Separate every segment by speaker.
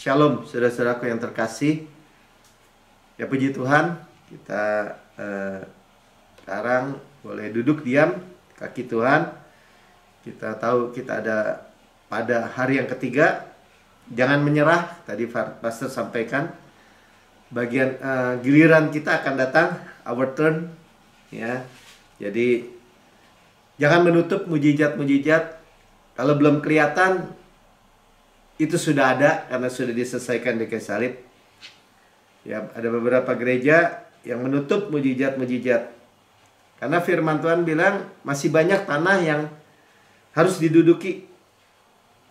Speaker 1: Shalom saudara-saudaraku yang terkasih. Ya puji Tuhan, kita sekarang boleh duduk diam kaki Tuhan. Kita tahu kita ada pada hari yang ketiga. Jangan menyerah, tadi Pastor sampaikan. Bagian giliran kita akan datang, our turn. Ya, jadi jangan menutup mujizat-mujizat. Kalau belum kelihatan, itu sudah ada karena sudah diselesaikan di kayu salib. Ya, ada beberapa gereja yang menutup mujizat-mujizat. Karena firman Tuhan bilang masih banyak tanah yang harus diduduki.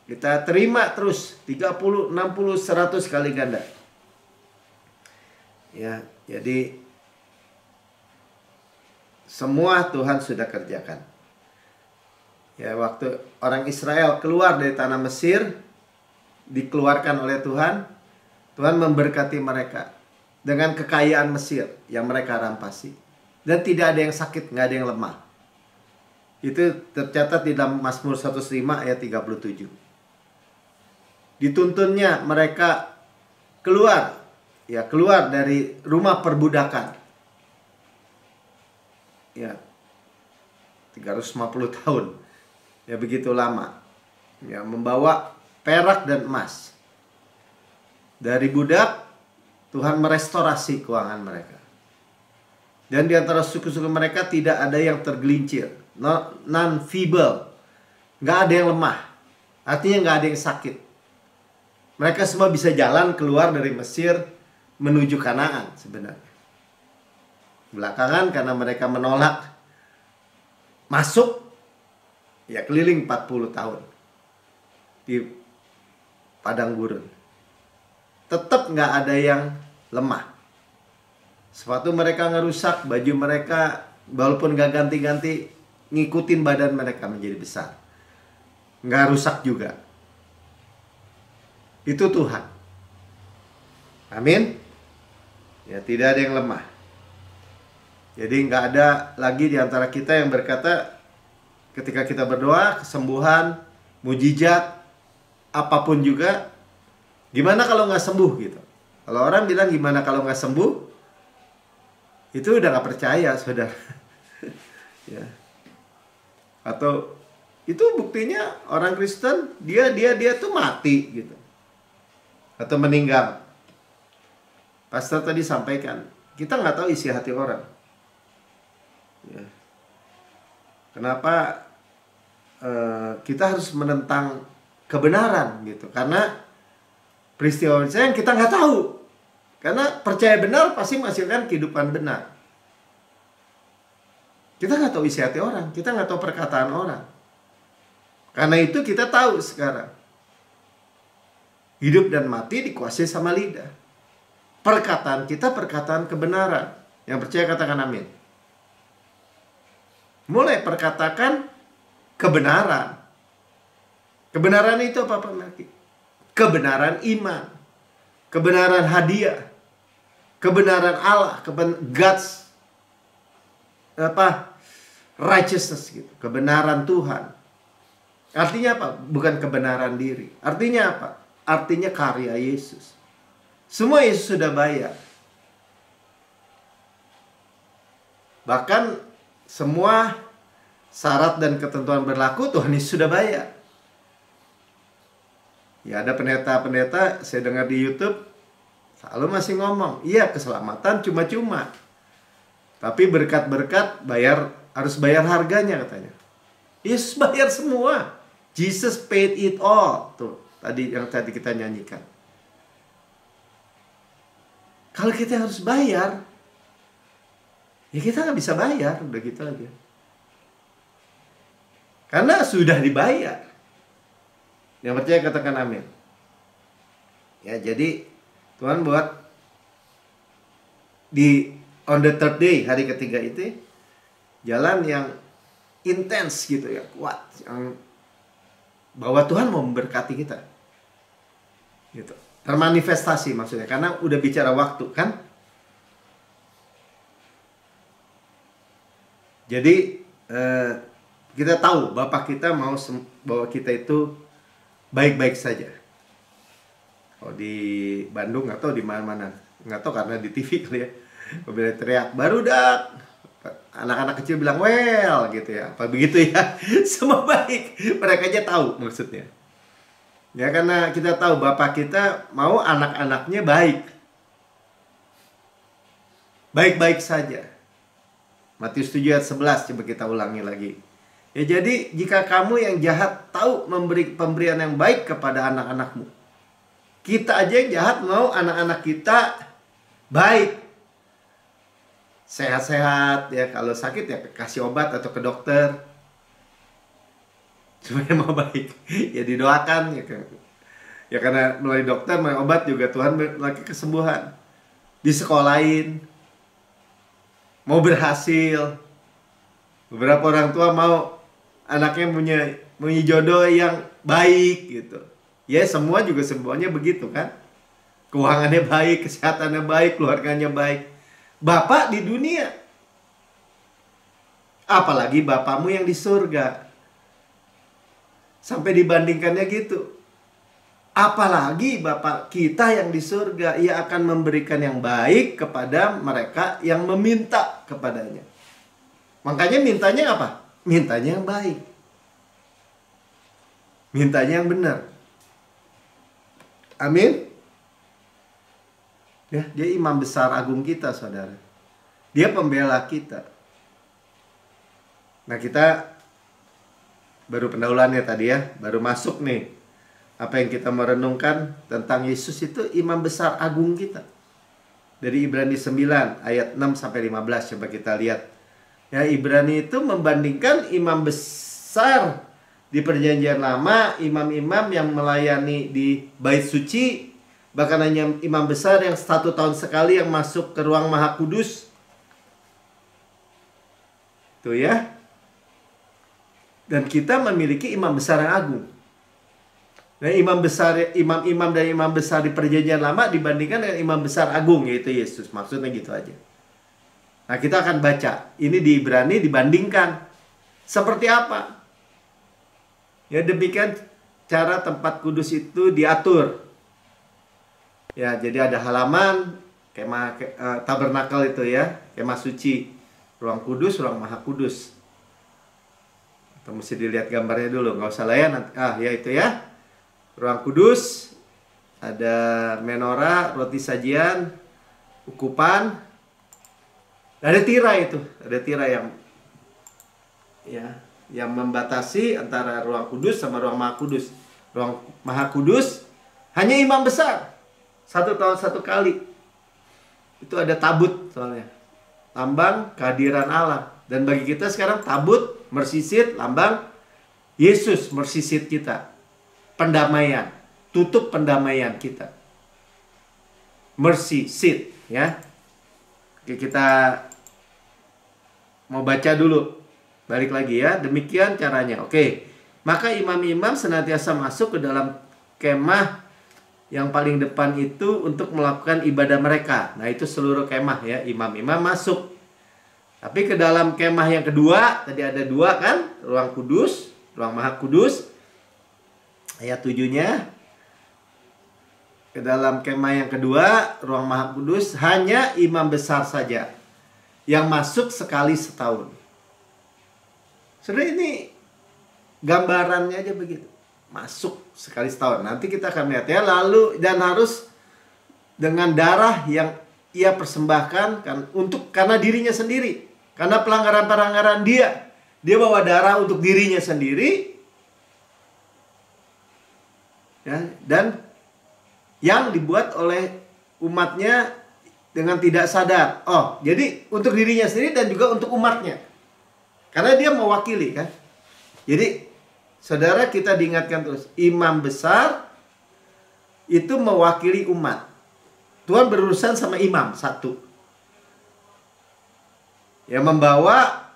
Speaker 1: Kita terima terus 30, 60, 100 kali ganda. Ya, jadi semua Tuhan sudah kerjakan. Ya, waktu orang Israel keluar dari tanah Mesir, dikeluarkan oleh Tuhan, Tuhan memberkati mereka dengan kekayaan Mesir yang mereka rampasi. Dan tidak ada yang sakit, nggak ada yang lemah. Itu tercatat di dalam Mazmur 105 ayat 37. Dituntunnya mereka keluar dari rumah perbudakan. Ya, 350 tahun. Ya begitu lama. Ya, membawa perak dan emas. Dari budak, Tuhan merestorasi keuangan mereka. Dan di antara suku-suku mereka tidak ada yang tergelincir. Non-feeble. Nggak ada yang lemah. Artinya nggak ada yang sakit. Mereka semua bisa jalan keluar dari Mesir menuju Kanaan sebenarnya. Belakangan karena mereka menolak masuk, ya keliling 40 tahun. Di padang gurun. Tetap nggak ada yang lemah. Sepatu mereka ngerusak, baju mereka walaupun nggak ganti-ganti, ngikutin badan mereka menjadi besar. Nggak rusak juga. Itu Tuhan. Amin. Ya, tidak ada yang lemah. Jadi nggak ada lagi di antara kita yang berkata ketika kita berdoa, kesembuhan, mujizat, apapun juga, gimana kalau nggak sembuh gitu. Kalau orang bilang gimana kalau nggak sembuh, itu udah nggak percaya, saudara. Ya. Atau itu buktinya orang Kristen dia tuh mati gitu, atau meninggal. Pastor tadi sampaikan, kita nggak tahu isi hati orang. Ya. Kenapa kita harus menentang kebenaran gitu? Karena peristiwa yang kita nggak tahu. Karena percaya benar pasti menghasilkan kehidupan benar. Kita nggak tahu isi hati orang, kita nggak tahu perkataan orang. Karena itu kita tahu sekarang, hidup dan mati dikuasai sama lidah. Perkataan kita perkataan kebenaran. Yang percaya katakan amin. Mulai perkatakan kebenaran. Kebenaran itu apa Pak Melki? Kebenaran iman, kebenaran hadiah, kebenaran Allah, God's righteousness gitu, kebenaran Tuhan. Artinya apa? Bukan kebenaran diri. Artinya apa? Artinya karya Yesus. Semua Yesus sudah bayar. Bahkan semua syarat dan ketentuan berlaku Tuhan Yesus sudah bayar. Ya, ada pendeta-pendeta saya dengar di YouTube selalu masih ngomong, iya keselamatan cuma-cuma. Tapi berkat-berkat harus bayar harganya katanya. Yesus bayar semua. Jesus paid it all. Tuh, tadi kita nyanyikan. Kalau kita harus bayar, ya kita nggak bisa bayar, udah gitu aja. Karena sudah dibayar. Yang percaya katakan amin. Ya, jadi Tuhan buat on the third day, hari ketiga itu, jalan yang intens gitu ya, kuat, yang bahwa Tuhan mau memberkati kita. Gitu. Termanifestasi maksudnya, karena udah bicara waktu kan. Jadi kita tahu Bapak kita mau bahwa kita itu baik-baik saja. Oh, di Bandung atau di mana-mana, nggak tahu karena di TV kali ya. Mobil teriak barudak, anak-anak kecil bilang well gitu ya, apa begitu ya. Semua baik, mereka aja tahu maksudnya ya, karena kita tahu Bapak kita mau anak-anaknya baik-baik saja. Matius 7 ayat 11, coba kita ulangi lagi ya. Jadi jika kamu yang jahat tahu memberi pemberian yang baik kepada anak-anakmu, kita aja yang jahat mau anak-anak kita baik, sehat-sehat ya. Kalau sakit ya kasih obat atau ke dokter supaya mau baik ya, didoakan ya kan. Ya karena melalui dokter, melalui obat juga Tuhan lagi kesembuhan. Disekolahin, mau berhasil. Beberapa orang tua mau anaknya punya jodoh yang baik gitu. Ya semua juga semuanya begitu kan. Keuangannya baik, kesehatannya baik, keluarganya baik. Bapak di dunia, apalagi Bapakmu yang di surga. Sampai dibandingkannya gitu. Apalagi Bapak kita yang di surga, Ia akan memberikan yang baik kepada mereka yang meminta kepadanya. Makanya mintanya apa? Mintanya yang baik. Mintanya yang benar. Amin. Ya, dia imam besar agung kita, saudara. Dia pembela kita. Nah, kita baru pendahuluannya tadi ya, baru masuk nih. Apa yang kita merenungkan tentang Yesus itu imam besar agung kita. Dari Ibrani 9 ayat 6 sampai 15, coba kita lihat. Ya, Ibrani itu membandingkan imam besar di Perjanjian Lama, imam-imam yang melayani di Bait Suci, bahkan hanya imam besar yang 1 tahun sekali yang masuk ke ruang Maha Kudus. Tuh ya. Dan kita memiliki imam besar yang agung. Nah, imam-imam dan imam besar di Perjanjian Lama dibandingkan dengan imam besar agung, yaitu Yesus. Maksudnya gitu aja. Nah, kita akan baca. Ini di Ibrani dibandingkan. Seperti apa? Ya, demikian cara tempat kudus itu diatur. Ya, jadi ada halaman, kemah tabernakel itu ya, kemah suci, ruang kudus, ruang Maha Kudus. Kita mesti dilihat gambarnya dulu, nggak usah layan. Ya itu ya. Ruang kudus, ada menorah, roti sajian, ukupan, ada tirai itu, ada tirai yang membatasi antara ruang kudus sama ruang Maha Kudus. Ruang Maha Kudus hanya imam besar, 1 tahun 1 kali. Itu ada tabut soalnya, lambang kehadiran Allah. Dan bagi kita sekarang tabut, mercy seat, lambang Yesus, mercy seat kita. Pendamaian, tutup pendamaian kita. Mercy seat ya. Oke, kita mau baca dulu. Balik lagi ya. Demikian caranya. Oke. Maka imam-imam senantiasa masuk ke dalam kemah yang paling depan itu untuk melakukan ibadah mereka. Nah, itu seluruh kemah ya. Imam-imam masuk. Tapi ke dalam kemah yang kedua, tadi ada 2 kan? Ruang kudus, ruang Maha Kudus. Ayat 7-nya, ke dalam kemah yang kedua, ruang Maha Kudus, hanya imam besar saja yang masuk sekali setahun. Saudara, ini gambarannya aja begitu. Masuk sekali setahun. Nanti kita akan lihat ya. Lalu, dan harus dengan darah yang ia persembahkan kan, karena dirinya sendiri. Karena pelanggaran-pelanggaran dia. Dia bawa darah untuk dirinya sendiri. Ya, dan yang dibuat oleh umatnya dengan tidak sadar. Oh, jadi untuk dirinya sendiri dan juga untuk umatnya. Karena dia mewakili kan. Jadi, saudara, kita diingatkan terus, imam besar itu mewakili umat. Tuhan berurusan sama imam satu, yang membawa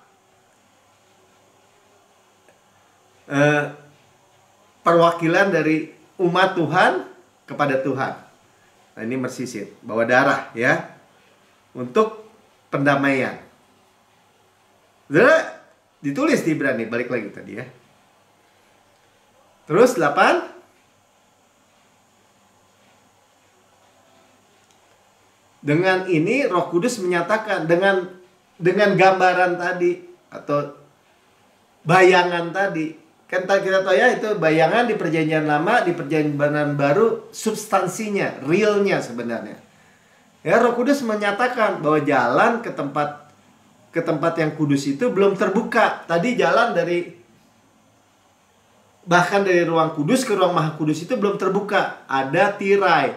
Speaker 1: perwakilan dari umat Tuhan kepada Tuhan. Nah, ini mercy seat, bawa darah ya, untuk pendamaian. Saudara, ditulis di Ibrani, balik lagi tadi ya. Terus 8. Dengan ini Roh Kudus menyatakan dengan gambaran tadi atau bayangan tadi. Kan kita tahu ya, itu bayangan di perjanjian lama, di perjanjian baru, substansinya, realnya sebenarnya. Ya, Roh Kudus menyatakan bahwa jalan ke tempat yang kudus itu belum terbuka. Tadi jalan bahkan dari ruang kudus ke ruang maha kudus itu belum terbuka. Ada tirai.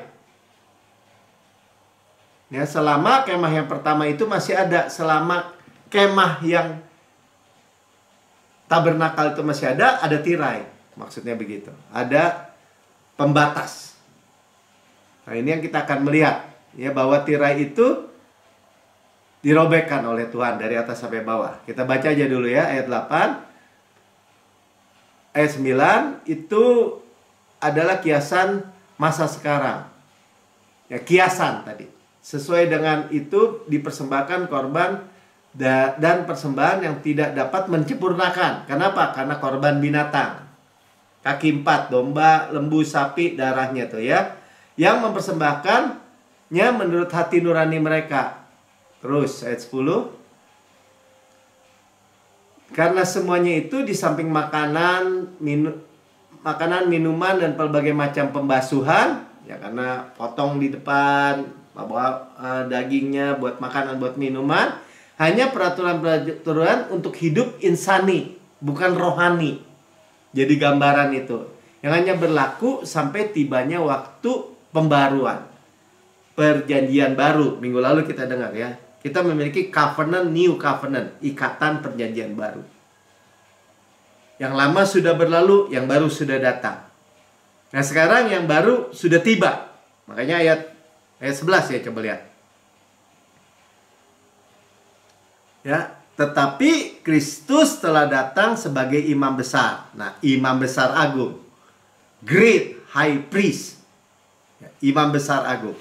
Speaker 1: Ya, selama kemah yang pertama itu masih ada, selama kemah yang tabernakal itu masih ada tirai. Maksudnya begitu. Ada pembatas. Nah, ini yang kita akan melihat. Ya, bahwa tirai itu dirobekkan oleh Tuhan dari atas sampai bawah. Kita baca aja dulu ya, ayat 8. Ayat 9 itu adalah kiasan masa sekarang. Ya, kiasan tadi. Sesuai dengan itu dipersembahkan korban dan persembahan yang tidak dapat menyempurnakan. Kenapa? Karena korban binatang. Kaki 4, domba, lembu, sapi, darahnya tuh ya. Yang mempersembahkannya menurut hati nurani mereka. Terus ayat 10. Karena semuanya itu di samping makanan, minuman dan berbagai macam pembasuhan, ya karena potong di depan, bawa dagingnya buat makanan, buat minuman, hanya peraturan-peraturan untuk hidup insani, bukan rohani. Jadi gambaran itu yang hanya berlaku sampai tibanya waktu pembaruan. Perjanjian baru, minggu lalu kita dengar ya. Kita memiliki covenant, new covenant, ikatan perjanjian baru. Yang lama sudah berlalu, yang baru sudah datang. Nah, sekarang yang baru sudah tiba. Makanya ayat 11 ya, coba lihat. Ya, tetapi Kristus telah datang sebagai imam besar. Nah, imam besar agung. Great high priest. Ya, imam besar agung.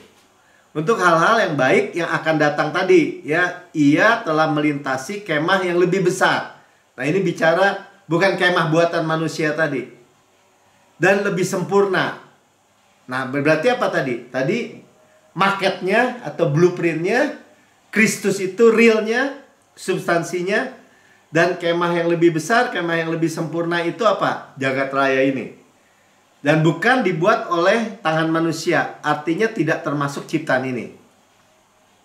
Speaker 1: Untuk hal-hal yang baik yang akan datang tadi, ya, ia telah melintasi kemah yang lebih besar. Nah, ini bicara bukan kemah buatan manusia tadi. Dan lebih sempurna. Nah, berarti apa tadi? Tadi marketnya atau blueprintnya, Kristus itu realnya, substansinya. Dan kemah yang lebih besar, kemah yang lebih sempurna itu apa? Jagat raya ini. Dan bukan dibuat oleh tangan manusia. Artinya tidak termasuk ciptaan ini.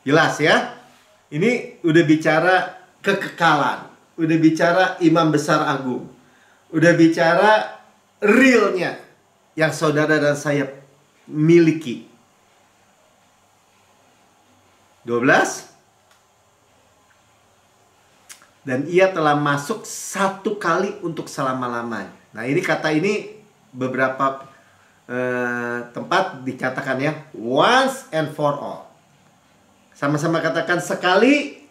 Speaker 1: Jelas ya? Ini udah bicara kekekalan. Udah bicara imam besar agung. Udah bicara realnya yang saudara dan saya miliki. 12. Dan ia telah masuk satu kali untuk selama-lamanya. Nah, ini kata ini beberapa tempat dikatakan ya, once and for all. Sama-sama katakan sekali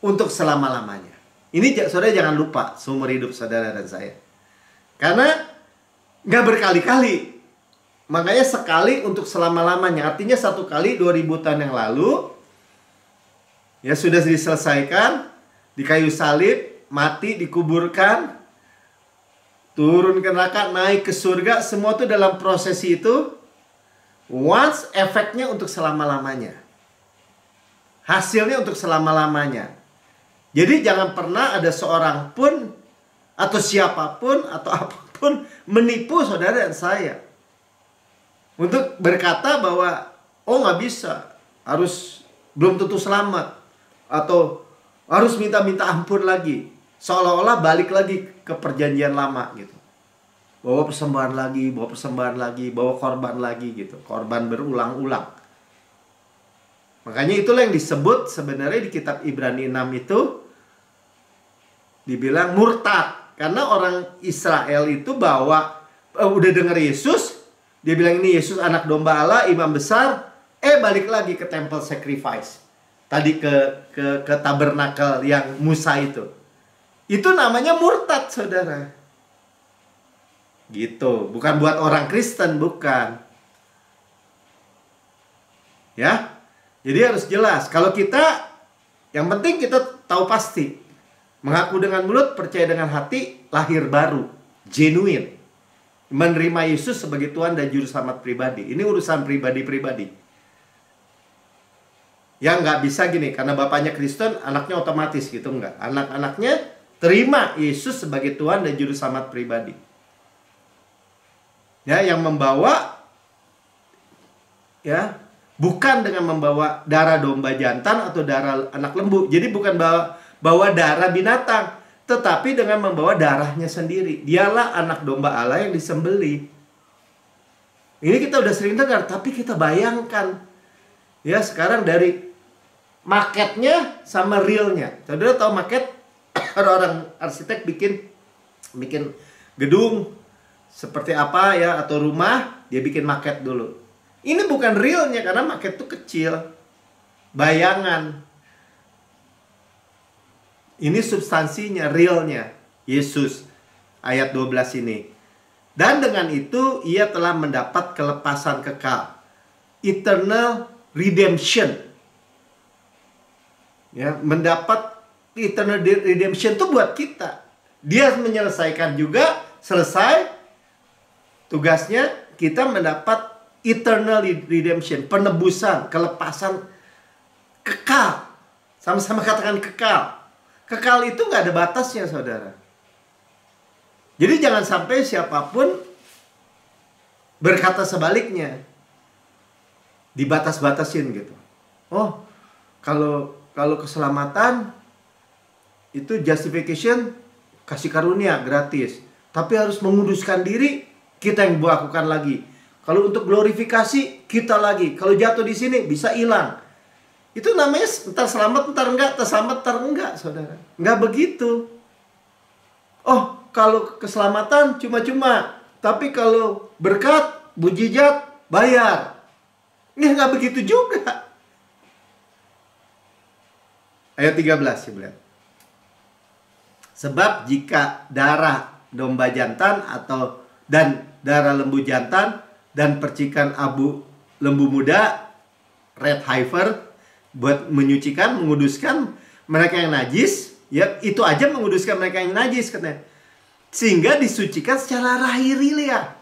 Speaker 1: untuk selama-lamanya. Ini saudara jangan lupa seumur hidup saudara dan saya. Karena nggak berkali-kali. Makanya sekali untuk selama-lamanya. Artinya satu kali 2000 tahun yang lalu ya sudah diselesaikan di kayu salib, mati, dikuburkan, turun ke neraka, naik ke surga. Semua itu dalam prosesi itu once, efeknya untuk selama-lamanya. Hasilnya untuk selama-lamanya. Jadi jangan pernah ada seorang pun atau siapapun atau apapun menipu saudara dan saya untuk berkata bahwa oh nggak bisa, harus belum tentu selamat, atau harus minta ampun lagi, seolah-olah balik lagi ke perjanjian lama gitu. Bawa persembahan lagi, bawa korban lagi gitu. Korban berulang-ulang. Makanya itulah yang disebut sebenarnya di kitab Ibrani 6 itu dibilang murtad. Karena orang Israel itu udah dengar Yesus, dia bilang ini Yesus anak domba Allah, imam besar, balik lagi ke temple sacrifice. Tadi ke tabernakel yang Musa itu. Itu namanya murtad, saudara. Gitu, bukan buat orang Kristen, bukan. Ya. Jadi harus jelas. Kalau kita, yang penting kita tahu pasti. Mengaku dengan mulut, percaya dengan hati, lahir baru. Genuine. Menerima Yesus sebagai Tuhan dan Juru Selamat pribadi. Ini urusan pribadi-pribadi. Ya nggak bisa gini, karena bapaknya Kristen, anaknya otomatis gitu, nggak. Anak-anaknya terima Yesus sebagai Tuhan dan Juru Selamat pribadi. Ya, yang membawa, ya, bukan dengan membawa darah domba jantan atau darah anak lembu. Jadi bukan bawa darah binatang, tetapi dengan membawa darahnya sendiri. Dialah anak domba Allah yang disembelih. Ini kita udah sering dengar, tapi kita bayangkan, ya, sekarang dari marketnya sama realnya. Saudara tahu market? Orang arsitek bikin gedung seperti apa ya, atau rumah, dia bikin market dulu. Ini bukan realnya karena market itu kecil. Bayangan. Ini substansinya, realnya. Yesus. Ayat 12 ini. Dan dengan itu ia telah mendapat kelepasan kekal. Eternal redemption. Ya, mendapat eternal redemption itu buat kita. Dia menyelesaikan juga, selesai tugasnya, kita mendapat eternal redemption, penebusan, kelepasan kekal. Sama-sama katakan kekal. Kekal itu nggak ada batasnya, saudara. Jadi jangan sampai siapapun berkata sebaliknya, dibatas-batasin gitu. Oh, kalau keselamatan itu justification, kasih karunia gratis, tapi harus menguduskan diri, kita yang lakukan lagi. Kalau untuk glorifikasi, kita lagi. Kalau jatuh di sini bisa hilang. Itu namanya entar selamat, entar enggak, entar selamat, entar enggak, saudara. Enggak begitu. Oh, kalau keselamatan cuma-cuma, tapi kalau berkat, mujizat, bayar. Ini enggak begitu juga. Ayat 13, coba lihat. Sebab jika darah domba jantan dan darah lembu jantan dan percikan abu lembu muda, red heifer, buat menyucikan, menguduskan mereka yang najis, ya itu aja menguduskan mereka yang najis katanya. Sehingga disucikan secara lahiriah.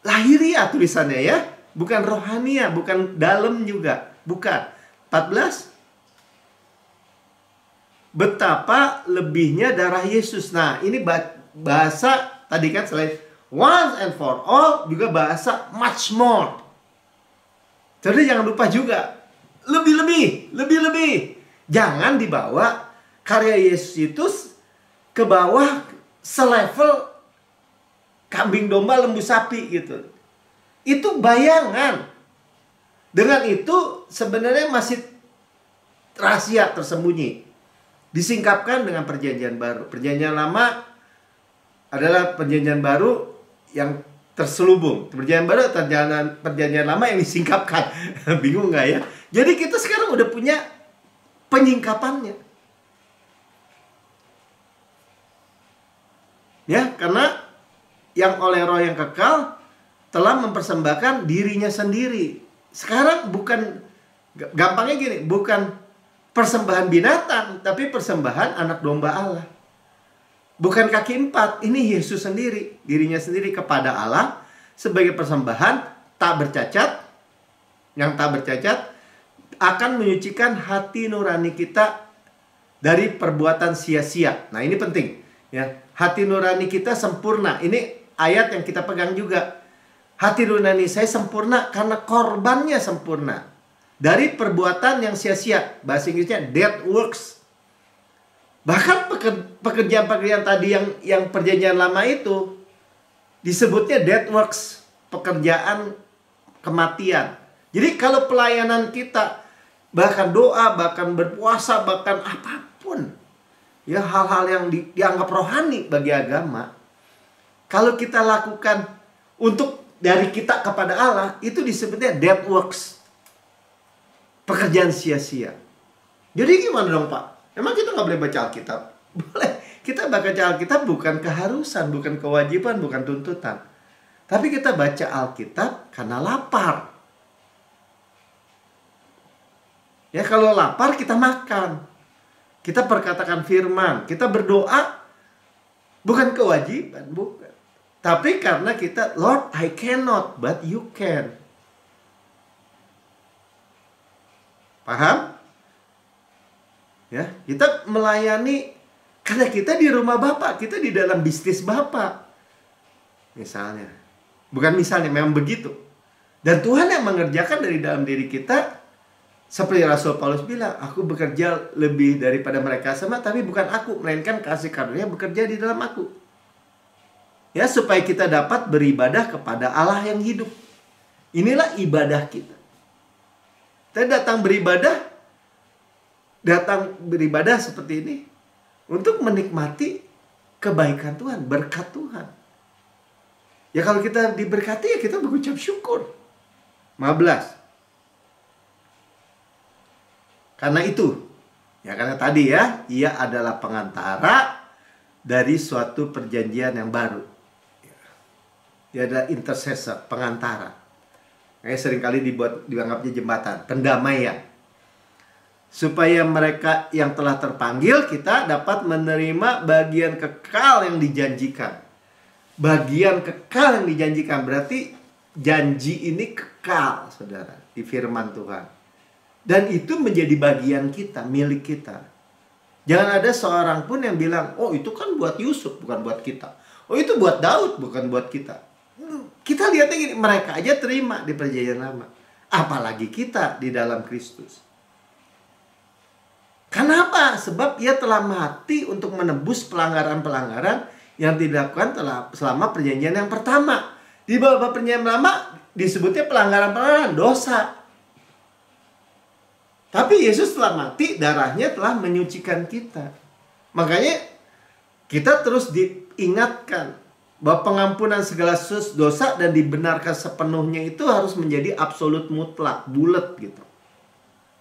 Speaker 1: Lahiriah tulisannya ya, bukan rohania, bukan dalam juga, bukan. 14. Betapa lebihnya darah Yesus. Nah, ini bahasa tadi kan selain once and for all, juga bahasa much more. Jadi jangan lupa juga lebih. Jangan dibawa karya Yesus itu ke bawah selevel kambing domba, lembu sapi gitu. Itu bayangan. Dengan itu sebenarnya masih rahasia tersembunyi. Disingkapkan dengan perjanjian baru. Perjanjian lama adalah perjanjian baru yang terselubung. Perjanjian lama yang disingkapkan. Bingung nggak ya? Jadi kita sekarang udah punya penyingkapannya. Ya, karena yang oleh Roh yang kekal telah mempersembahkan dirinya sendiri. Sekarang bukan, gampangnya gini, bukan persembahan binatang, tapi persembahan anak domba Allah. Bukan kaki 4, ini Yesus sendiri, dirinya sendiri kepada Allah sebagai persembahan tak bercacat. Yang tak bercacat akan menyucikan hati nurani kita dari perbuatan sia-sia. Nah, ini penting ya. Hati nurani kita sempurna. Ini ayat yang kita pegang juga. Hati nurani saya sempurna karena korbannya sempurna. Dari perbuatan yang sia-sia. Bahasa Inggrisnya dead works. Bahkan pekerjaan-pekerjaan tadi yang perjanjian lama itu disebutnya dead works, pekerjaan kematian. Jadi kalau pelayanan kita, bahkan doa, bahkan berpuasa, bahkan apapun, ya hal-hal yang dianggap rohani bagi agama, kalau kita lakukan untuk dari kita kepada Allah, itu disebutnya dead works. Pekerjaan sia-sia. Jadi gimana dong Pak? Emang kita nggak boleh baca Alkitab? Boleh. Kita baca Alkitab bukan keharusan, bukan kewajiban, bukan tuntutan. Tapi kita baca Alkitab karena lapar. Ya, kalau lapar kita makan. Kita perkatakan firman. Kita berdoa bukan kewajiban, bukan. Tapi karena kita, Lord, I cannot, but you can. Paham? Ya, kita melayani karena kita di rumah Bapak, kita di dalam bisnis Bapak. Misalnya. Bukan misalnya, memang begitu. Dan Tuhan yang mengerjakan dari dalam diri kita, seperti Rasul Paulus bilang, aku bekerja lebih daripada mereka semua, tapi bukan aku, melainkan kasih karunia bekerja di dalam aku. Ya, supaya kita dapat beribadah kepada Allah yang hidup. Inilah ibadah kita. Kita datang beribadah seperti ini untuk menikmati kebaikan Tuhan, berkat Tuhan. Ya kalau kita diberkati, ya kita mengucap syukur. 15. Karena itu, ya karena tadi ya, ia adalah pengantara dari suatu perjanjian yang baru. Dia adalah intercessor, pengantara. Seringkali dianggapnya jembatan, pendamaian. Supaya mereka yang telah terpanggil, kita dapat menerima bagian kekal yang dijanjikan. Bagian kekal yang dijanjikan berarti janji ini kekal, saudara, di firman Tuhan. Dan itu menjadi bagian kita, milik kita. Jangan ada seorang pun yang bilang, oh itu kan buat Yusuf, bukan buat kita. Oh itu buat Daud, bukan buat kita. Kita lihatnya gini, mereka aja terima di perjanjian lama. Apalagi kita di dalam Kristus. Kenapa? Sebab ia telah mati untuk menebus pelanggaran-pelanggaran yang dilakukan selama perjanjian yang pertama. Di bawah perjanjian lama disebutnya pelanggaran-pelanggaran dosa. Tapi Yesus telah mati, darahnya telah menyucikan kita. Makanya kita terus diingatkan bahwa pengampunan segala dosa dan dibenarkan sepenuhnya itu harus menjadi absolut mutlak, bulat gitu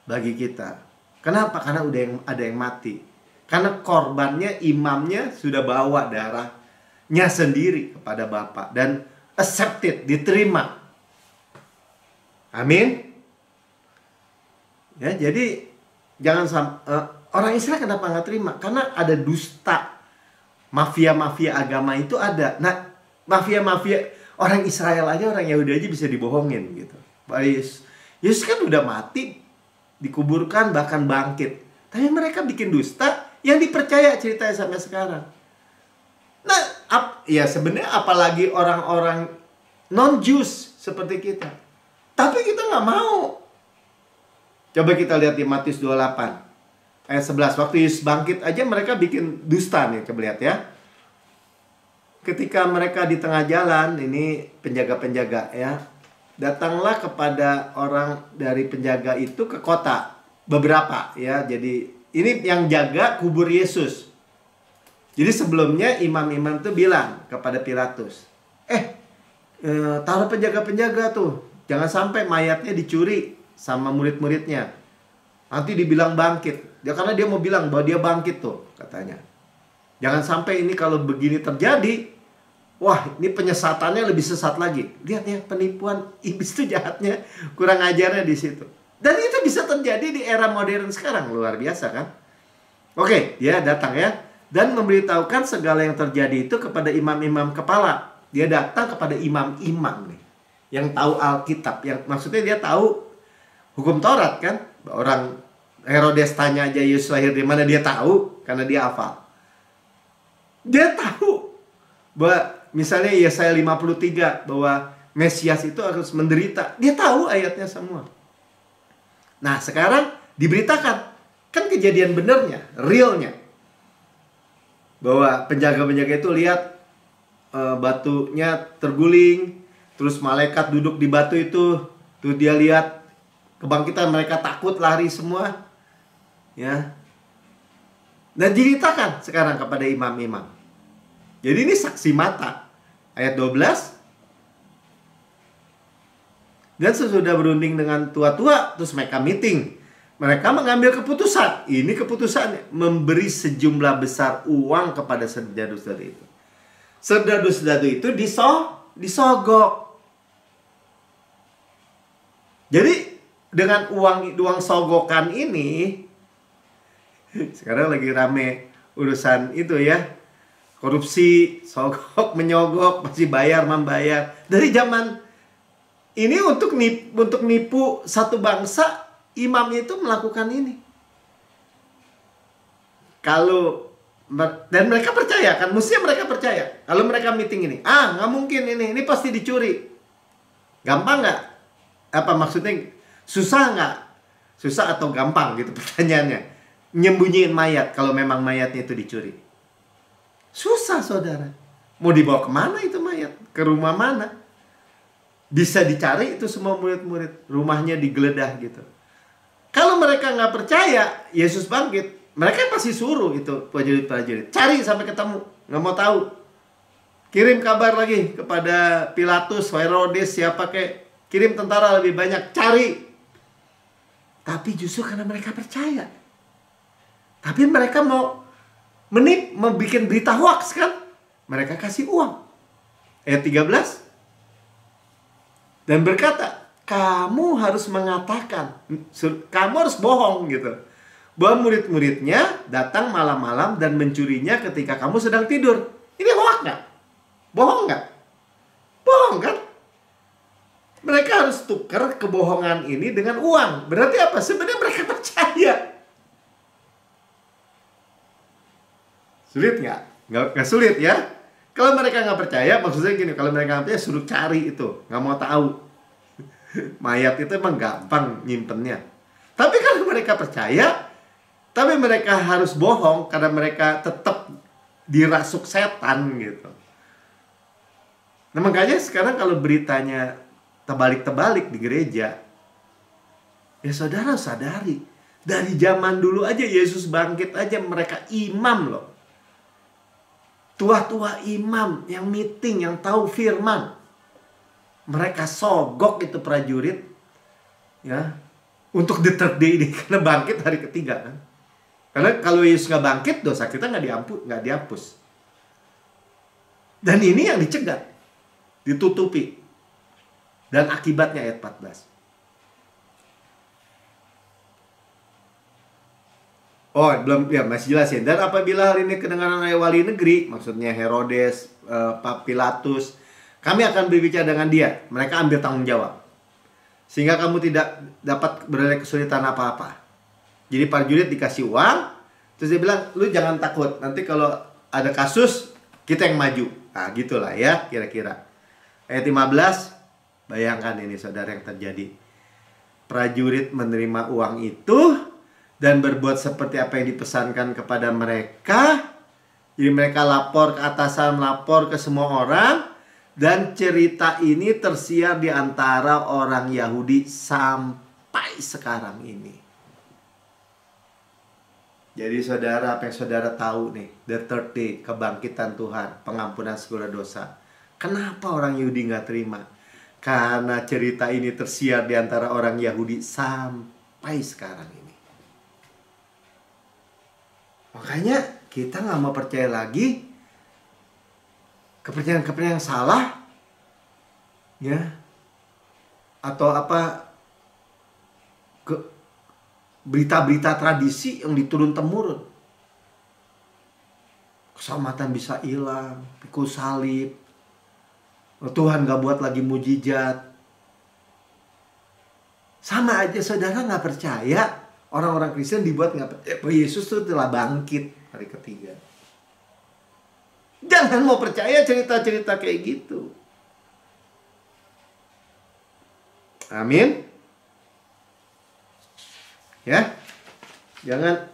Speaker 1: bagi kita. Kenapa? Karena ada yang mati. Karena korbannya, imamnya sudah bawa darahnya sendiri kepada Bapa dan accepted, diterima. Amin. Ya, jadi jangan orang Israel kenapa nggak terima? Karena ada dusta. Mafia-mafia agama itu ada. Nah, mafia-mafia orang Israel aja, orang Yahudi aja bisa dibohongin gitu. Yesus kan udah mati, dikuburkan, bahkan bangkit. Tapi mereka bikin dusta yang dipercaya ceritanya sampai sekarang. Nah, ya sebenarnya apalagi orang-orang non-Jews seperti kita. Tapi kita nggak mau. Coba kita lihat di Matius 28. Ayat 11, waktu Yesus bangkit aja mereka bikin dusta nih, coba lihat ya. Ketika mereka di tengah jalan, ini penjaga-penjaga ya, datanglah kepada orang dari penjaga itu ke kota, beberapa ya. Jadi ini yang jaga kubur Yesus. Jadi sebelumnya imam-imam itu bilang kepada Pilatus, taruh penjaga-penjaga tuh, jangan sampai mayatnya dicuri sama murid-muridnya. Nanti dibilang bangkit. Karena dia mau bilang bahwa dia bangkit tuh, katanya. Jangan sampai ini kalau begini terjadi, wah ini penyesatannya lebih sesat lagi. Lihat ya, penipuan iblis itu jahatnya, kurang ajarnya di situ. Dan itu bisa terjadi di era modern sekarang, luar biasa kan? Oke, dia datang ya, dan memberitahukan segala yang terjadi itu kepada imam-imam kepala. Dia datang kepada imam-imam nih, yang tahu Alkitab, yang maksudnya dia tahu hukum Taurat kan? Orang Herodes tanya aja Yesus lahir di mana, dia tahu karena dia hafal. Dia tahu bahwa misalnya Yesaya 53 bahwa Mesias itu harus menderita. Dia tahu ayatnya semua. Nah, sekarang diberitakan kan kejadian benernya, realnya. Bahwa penjaga-penjaga itu lihat batunya terguling, terus malaikat duduk di batu itu, tuh dia lihat kebangkitan, mereka takut lari semua. Ya. Dan diceritakan sekarang kepada imam-imam. Jadi ini saksi mata. Ayat 12. Dan sesudah berunding dengan tua-tua, terus mereka meeting. Mereka mengambil keputusan. Ini keputusannya, memberi sejumlah besar uang kepada serdadu-serdadu itu. Serdadu-serdadu itu disogok. Jadi dengan uang sogokan ini, sekarang lagi rame urusan itu ya, korupsi, sogok, menyogok, masih bayar, membayar. Dari zaman ini untuk nipu satu bangsa imamnya itu melakukan ini. Dan mereka percaya kan, mestinya mereka percaya. Kalau mereka meeting ini, nggak mungkin ini pasti dicuri. Gampang nggak? Apa maksudnya? Susah nggak? Susah atau gampang gitu pertanyaannya. Nyembunyiin mayat kalau memang mayatnya itu dicuri. Susah, saudara. Mau dibawa kemana itu mayat? Ke rumah mana? Bisa dicari itu semua murid-murid. Rumahnya digeledah gitu. Kalau mereka nggak percaya Yesus bangkit, mereka pasti suruh itu prajurit-prajurit cari sampai ketemu. Nggak mau tahu. Kirim kabar lagi kepada Pilatus, Herodes, siapa kek. Kirim tentara lebih banyak, cari. Tapi justru karena mereka percaya. Tapi mereka mau bikin berita hoax kan. Mereka kasih uang. Ayat 13. Dan berkata, kamu harus mengatakan, kamu harus bohong gitu, bahwa murid-muridnya datang malam-malam dan mencurinya ketika kamu sedang tidur. Ini hoax nggak? Bohong nggak? Bohong kan? Mereka harus tukar kebohongan ini dengan uang. Berarti apa? Sebenarnya mereka percaya. Sulit nggak? Nggak sulit ya. Kalau mereka nggak percaya, maksudnya gini, kalau mereka nggak percaya suruh cari itu, nggak mau tahu. Mayat itu emang gampang nyimpennya. Tapi kalau mereka percaya, tapi mereka harus bohong karena mereka tetap dirasuk setan gitu. Nah makanya sekarang kalau beritanya terbalik-terbalik di gereja, ya saudara sadari, dari zaman dulu aja Yesus bangkit aja mereka imam loh. Tua-tua imam yang meeting, yang tahu firman. Mereka sogok itu prajurit ya untuk the third day ini, karena bangkit hari ketiga kan. Karena kalau Yesus nggak bangkit, dosa kita nggak dihapus. Dan ini yang dicegat, ditutupi. Dan akibatnya ayat 14. Oh, belum ya, masih jelasin. Dan apabila hal ini kedengaran oleh wali negeri, maksudnya Herodes, Pilatus, kami akan berbicara dengan dia. Mereka ambil tanggung jawab. Sehingga kamu tidak dapat berada kesulitan apa-apa. Jadi prajurit dikasih uang, terus dia bilang, lu jangan takut. Nanti kalau ada kasus, kita yang maju. Nah, gitulah ya, kira-kira. Ayat 15, bayangkan ini saudara yang terjadi. Prajurit menerima uang itu dan berbuat seperti apa yang dipesankan kepada mereka. Jadi mereka lapor ke atasan, lapor ke semua orang. Dan cerita ini tersiar di antara orang Yahudi sampai sekarang ini. Jadi saudara, apa yang saudara tahu nih, the third day, kebangkitan Tuhan, pengampunan segala dosa. Kenapa orang Yahudi nggak terima? Karena cerita ini tersiar di antara orang Yahudi sampai sekarang ini. Makanya kita nggak mau percaya lagi kepercayaan-kepercayaan yang salah, ya, atau apa, berita-berita tradisi yang diturun-temurun. Keselamatan bisa hilang, pikul salib, Tuhan nggak buat lagi mujizat. Sama aja saudara nggak percaya, orang-orang Kristen dibuat nggak percaya bahwa Yesus itu telah bangkit hari ketiga. Jangan mau percaya cerita-cerita kayak gitu. Amin. Ya. Jangan.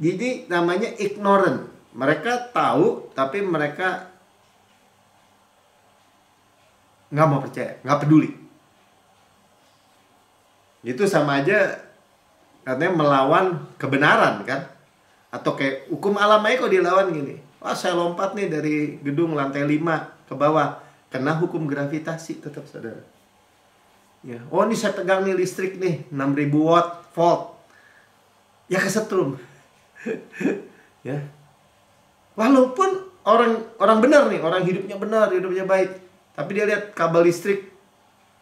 Speaker 1: Jadi namanya ignorant. Mereka tahu tapi mereka nggak mau percaya, nggak peduli. Itu sama aja katanya melawan kebenaran kan. Atau kayak hukum alam aja kok dilawan gini. Wah, saya lompat nih dari gedung lantai 5 ke bawah, kena hukum gravitasi tetap saudara. Ya, oh ini saya pegang nih listrik nih 6000 volt. Ya kesetrum. Ya. Walaupun orang benar nih, orang hidupnya benar, hidupnya baik, tapi dia lihat kabel listrik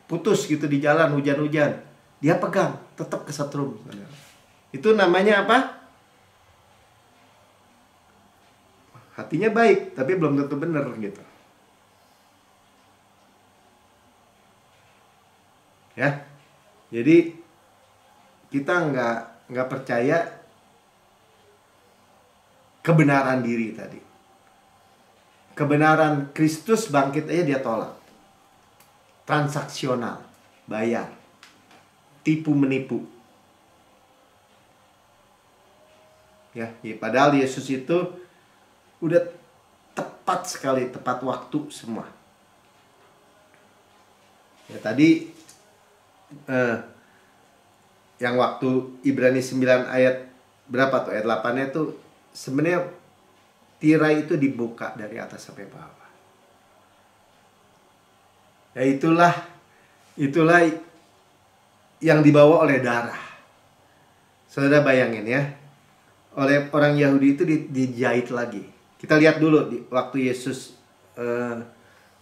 Speaker 1: putus gitu di jalan hujan-hujan, dia pegang, tetap kesetrum saudara. Itu namanya apa? Hatinya baik, tapi belum tentu benar gitu. Ya. Jadi kita nggak percaya kebenaran diri tadi. Kebenaran Kristus bangkit aja dia tolak. Transaksional, bayar, tipu menipu. Ya, padahal Yesus itu udah tepat sekali, tepat waktu semua. Ya tadi yang waktu Ibrani 9 ayat berapa tuh? Ayat 8-nya tuh sebenarnya tirai itu dibuka dari atas sampai bawah. Ya itulah yang dibawa oleh darah. Saudara bayangin ya, oleh orang Yahudi itu dijahit lagi. Kita lihat dulu waktu Yesus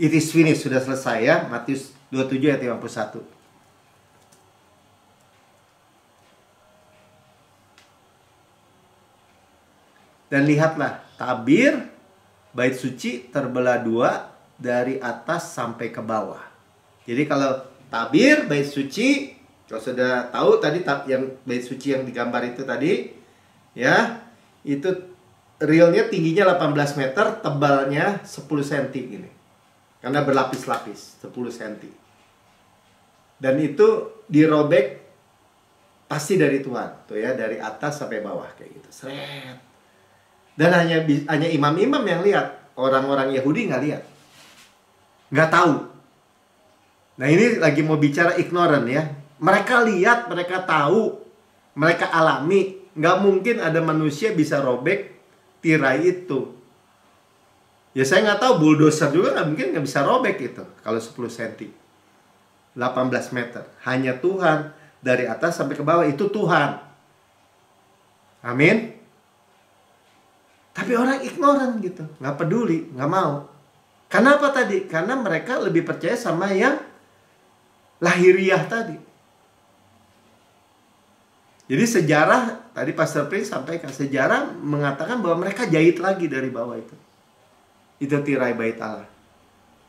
Speaker 1: it is finished, sudah selesai ya, Matius 27 ayat 51. Dan lihatlah, tabir bait suci terbelah dua dari atas sampai ke bawah. Jadi kalau tabir bait suci, kalau sudah tahu tadi yang bait suci yang digambar itu tadi, ya, itu realnya tingginya 18 meter, tebalnya 10 cm gini. Karena berlapis-lapis, 10 cm. Dan itu dirobek pasti dari Tuhan, tuh ya, dari atas sampai bawah kayak gitu. Seret. Dan hanya imam-imam yang lihat, orang-orang Yahudi nggak lihat, nggak tahu. Nah ini lagi mau bicara ignorant ya. Mereka lihat, mereka tahu, mereka alami. Nggak mungkin ada manusia bisa robek tirai itu. Ya saya nggak tahu, bulldozer juga nggak bisa robek itu kalau 10 cm, 18 meter. Hanya Tuhan, dari atas sampai ke bawah itu Tuhan. Amin. Tapi orang ignoran gitu, nggak peduli, nggak mau. Kenapa tadi? Karena mereka lebih percaya sama yang lahiriah tadi. Jadi sejarah, tadi Pastor Prince sampaikan, sejarah mengatakan bahwa mereka jahit lagi dari bawah itu. Itu tirai bait Allah.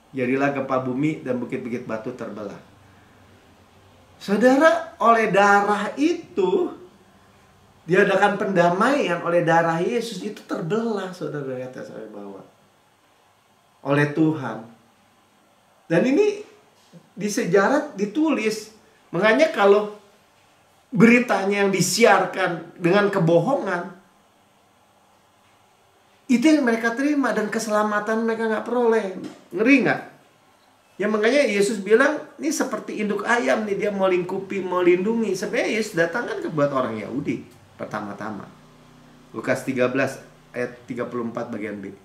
Speaker 1: Jadilah gempa bumi dan bukit-bukit batu terbelah. Saudara, oleh darah itu diadakan pendamaian, oleh darah Yesus itu terbelah, saudara, dari atas sampai bawah. Oleh Tuhan. Dan ini di sejarah ditulis. Makanya kalau beritanya yang disiarkan dengan kebohongan, itu yang mereka terima dan keselamatan mereka nggak peroleh. Ngeri nggak? Ya makanya Yesus bilang, ini seperti induk ayam nih, dia mau lingkupi, mau lindungi. Sebenarnya Yesus datang kan buat orang Yahudi pertama-tama. Lukas 13 ayat 34 bagian B.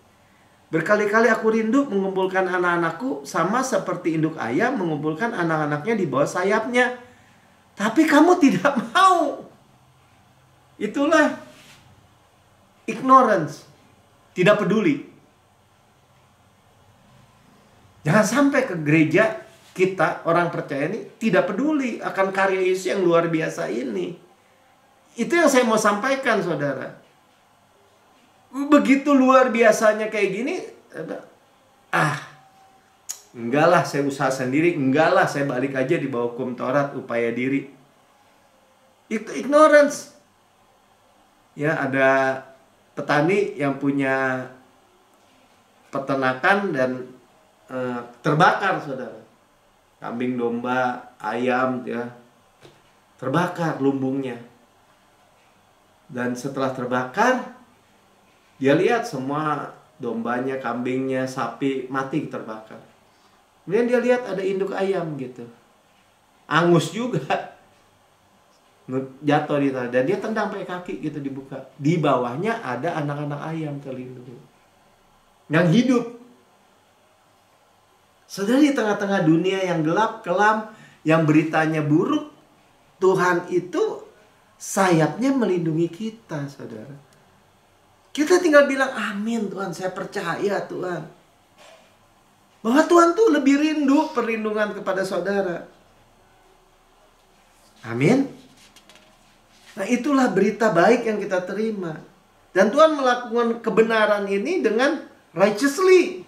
Speaker 1: Berkali-kali aku rindu mengumpulkan anak-anakku sama seperti induk ayam mengumpulkan anak-anaknya di bawah sayapnya. Tapi kamu tidak mau. Itulah ignorance. Tidak peduli. Jangan sampai ke gereja kita, orang percaya ini, tidak peduli akan karya Yesus yang luar biasa ini. Itu yang saya mau sampaikan, saudara. Begitu luar biasanya kayak gini, enggak lah saya usaha sendiri, enggak lah saya balik aja di bawah hukum Taurat, upaya diri. Itu ignorance. Ya, ada petani yang punya peternakan dan terbakar, saudara. Kambing, domba, ayam, ya, terbakar lumbungnya. Dan setelah terbakar, dia lihat semua dombanya, kambingnya, sapi mati terbakar. Kemudian dia lihat ada induk ayam gitu, angus juga, jatuh di tanah. Dan dia tendang pakai kaki gitu, dibuka. Di bawahnya ada anak-anak ayam terlindung yang hidup. Saudara, di tengah-tengah dunia yang gelap, kelam, yang beritanya buruk, Tuhan itu sayapnya melindungi kita, saudara. Kita tinggal bilang, amin Tuhan, saya percaya Tuhan. Bahwa Tuhan tuh lebih rindu perlindungan kepada saudara. Amin. Nah itulah berita baik yang kita terima. Dan Tuhan melakukan kebenaran ini dengan righteously.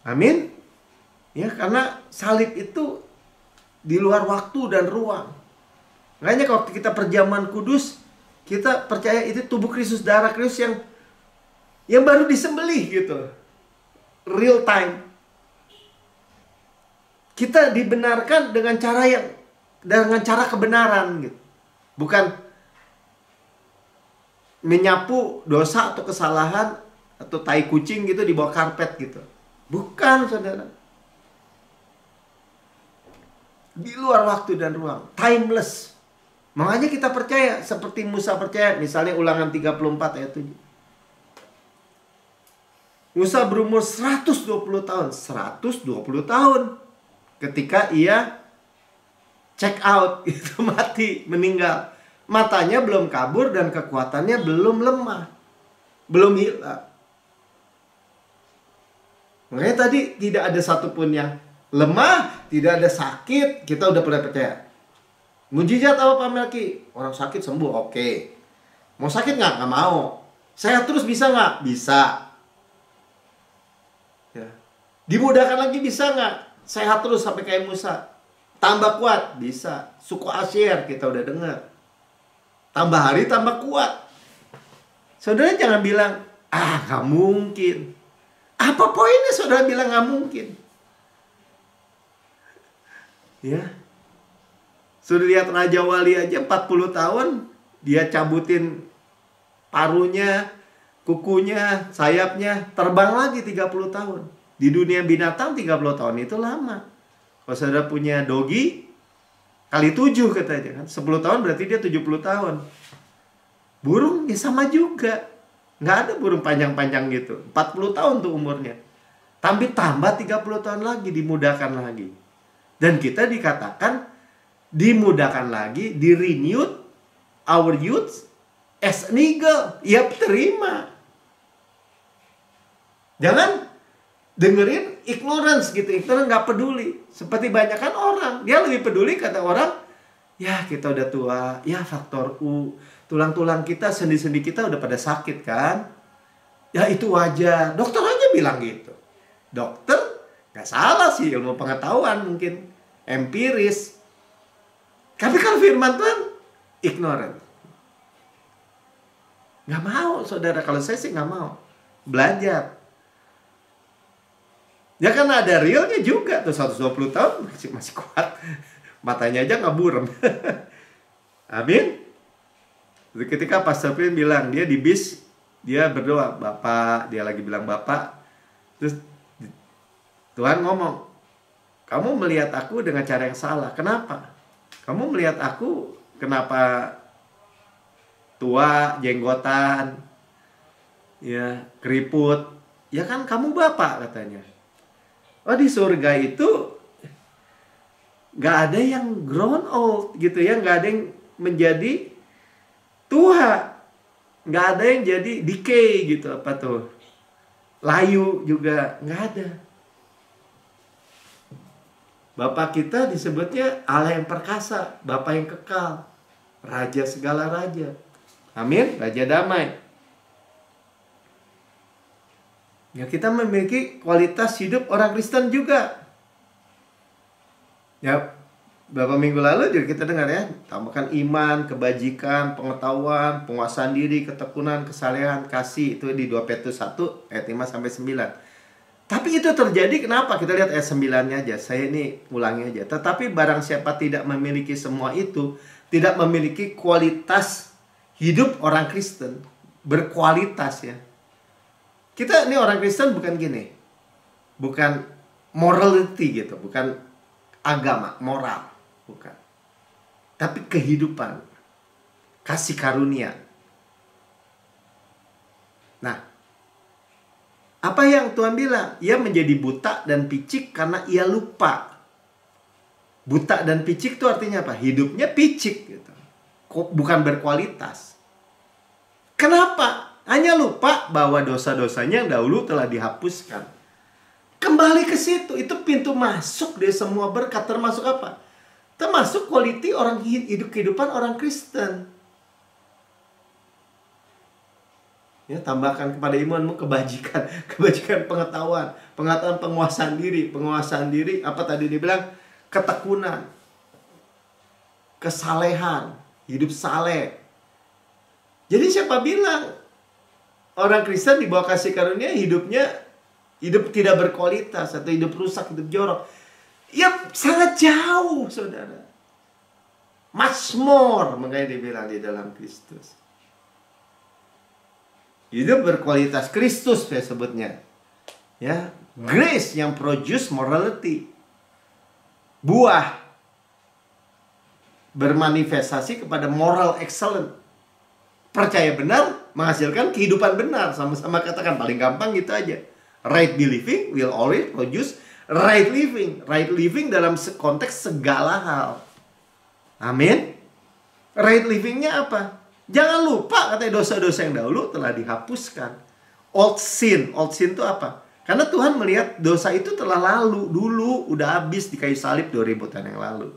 Speaker 1: Amin. Ya, karena salib itu di luar waktu dan ruang. Makanya kalau kita perjamuan kudus, kita percaya itu tubuh Kristus, darah Kristus yang baru disembelih gitu. Real time. Kita dibenarkan dengan cara kebenaran gitu. Bukan menyapu dosa atau kesalahan atau tai kucing gitu di bawah karpet gitu. Bukan, saudara. Di luar waktu dan ruang, timeless. Makanya kita percaya seperti Musa percaya, misalnya Ulangan 34 ayat 7. Musa berumur 120 tahun, 120 tahun ketika ia check out, itu mati, meninggal. Matanya belum kabur dan kekuatannya belum lemah, belum hilang. Makanya tadi tidak ada satupun yang lemah, tidak ada sakit, kita udah pernah percaya. Mujizat apa Pak Melki? Orang sakit sembuh, oke. Mau sakit nggak? Nggak mau. Sehat terus bisa nggak? Bisa. Ya. Dimudahkan lagi bisa nggak? Sehat terus sampai kayak Musa. Tambah kuat? Bisa. Suku Asyir kita udah dengar. Tambah hari tambah kuat. Saudara jangan bilang, nggak mungkin. Apa poinnya saudara bilang nggak mungkin? Ya. Sudah lihat Raja Wali aja 40 tahun, dia cabutin parunya, kukunya, sayapnya, terbang lagi 30 tahun. Di dunia binatang 30 tahun itu lama. Kalau saudara punya dogi, kali 7 katanya kan. 10 tahun berarti dia 70 tahun. Burung ya sama juga. Nggak ada burung panjang-panjang gitu. 40 tahun tuh umurnya. Tapi tambah 30 tahun lagi, dimudahkan lagi. Dan kita dikatakan dimudahkan lagi, di renewed our youth as an eagle. Ya terima. Jangan dengerin ignorance gitu. Ignorance nggak peduli. Seperti banyak kan orang, dia lebih peduli kata orang, ya kita udah tua, ya faktor U, tulang-tulang kita, sendi-sendi kita udah pada sakit kan. Ya itu wajar. Dokter aja bilang gitu. Dokter nggak salah sih, ilmu pengetahuan mungkin empiris. Tapi kalau firman Tuhan, ignorant. Nggak mau, saudara. Kalau saya sih nggak mau. Belajar. Ya kan ada realnya juga. Tuh 120 tahun masih kuat. Matanya aja nggak buram. Amin. Ketika Pastor Prin bilang, dia di bis, dia berdoa, Bapak, dia lagi bilang Bapak. Terus Tuhan ngomong, kamu melihat aku dengan cara yang salah. Kenapa? Kamu melihat aku kenapa tua, jenggotan, ya keriput? Ya kan kamu Bapak katanya. Oh di surga itu nggak ada yang grown old gitu ya, nggak ada yang menjadi tua, nggak ada yang jadi decay gitu, apa tuh, layu juga nggak ada. Bapak kita disebutnya Allah yang perkasa, Bapak yang kekal, Raja segala raja. Amin, Raja damai. Ya kita memiliki kualitas hidup orang Kristen juga. Ya, beberapa minggu lalu juga kita dengar ya, tambahkan iman, kebajikan, pengetahuan, penguasaan diri, ketekunan, kesalehan, kasih. Itu di 2 Petrus 1 ayat 5 sampai 9. Tapi itu terjadi kenapa? Kita lihat ayat 9-nya aja. Saya ini ulangi aja. Tetapi barang siapa tidak memiliki semua itu, tidak memiliki kualitas hidup orang Kristen, berkualitas ya. Kita ini orang Kristen bukan gini. Bukan morality gitu, bukan agama, moral, bukan. Tapi kehidupan, kasih karunia. Nah, apa yang Tuhan bilang? Ia menjadi buta dan picik karena ia lupa. Buta dan picik itu artinya apa? Hidupnya picik gitu. Bukan berkualitas. Kenapa? Hanya lupa bahwa dosa-dosanya yang dahulu telah dihapuskan. Kembali ke situ. Itu pintu masuk dari semua berkat. Termasuk apa? Termasuk quality orang hidup, kehidupan orang Kristen. Ya, tambahkan kepada imanmu kebajikan, kebajikan pengetahuan, penguasaan diri, apa tadi dibilang? Ketekunan. kesalehan, hidup saleh. Jadi siapa bilang orang Kristen di bawah kasih karunia hidup tidak berkualitas atau hidup rusak, hidup jorok? Ya sangat jauh, saudara. Much more, makanya dibilang di dalam Kristus. Hidup berkualitas Kristus saya sebutnya. Ya, grace yang produce morality. Buah bermanifestasi kepada moral excellent. Percaya benar menghasilkan kehidupan benar. Sama-sama katakan, paling gampang gitu aja. Right believing will always produce right living. Right living dalam konteks segala hal. Amin. Right livingnya apa? Jangan lupa katanya dosa-dosa yang dahulu telah dihapuskan. Old sin itu apa? Karena Tuhan melihat dosa itu telah lalu, dulu udah habis di kayu salib 2000 tahun yang lalu.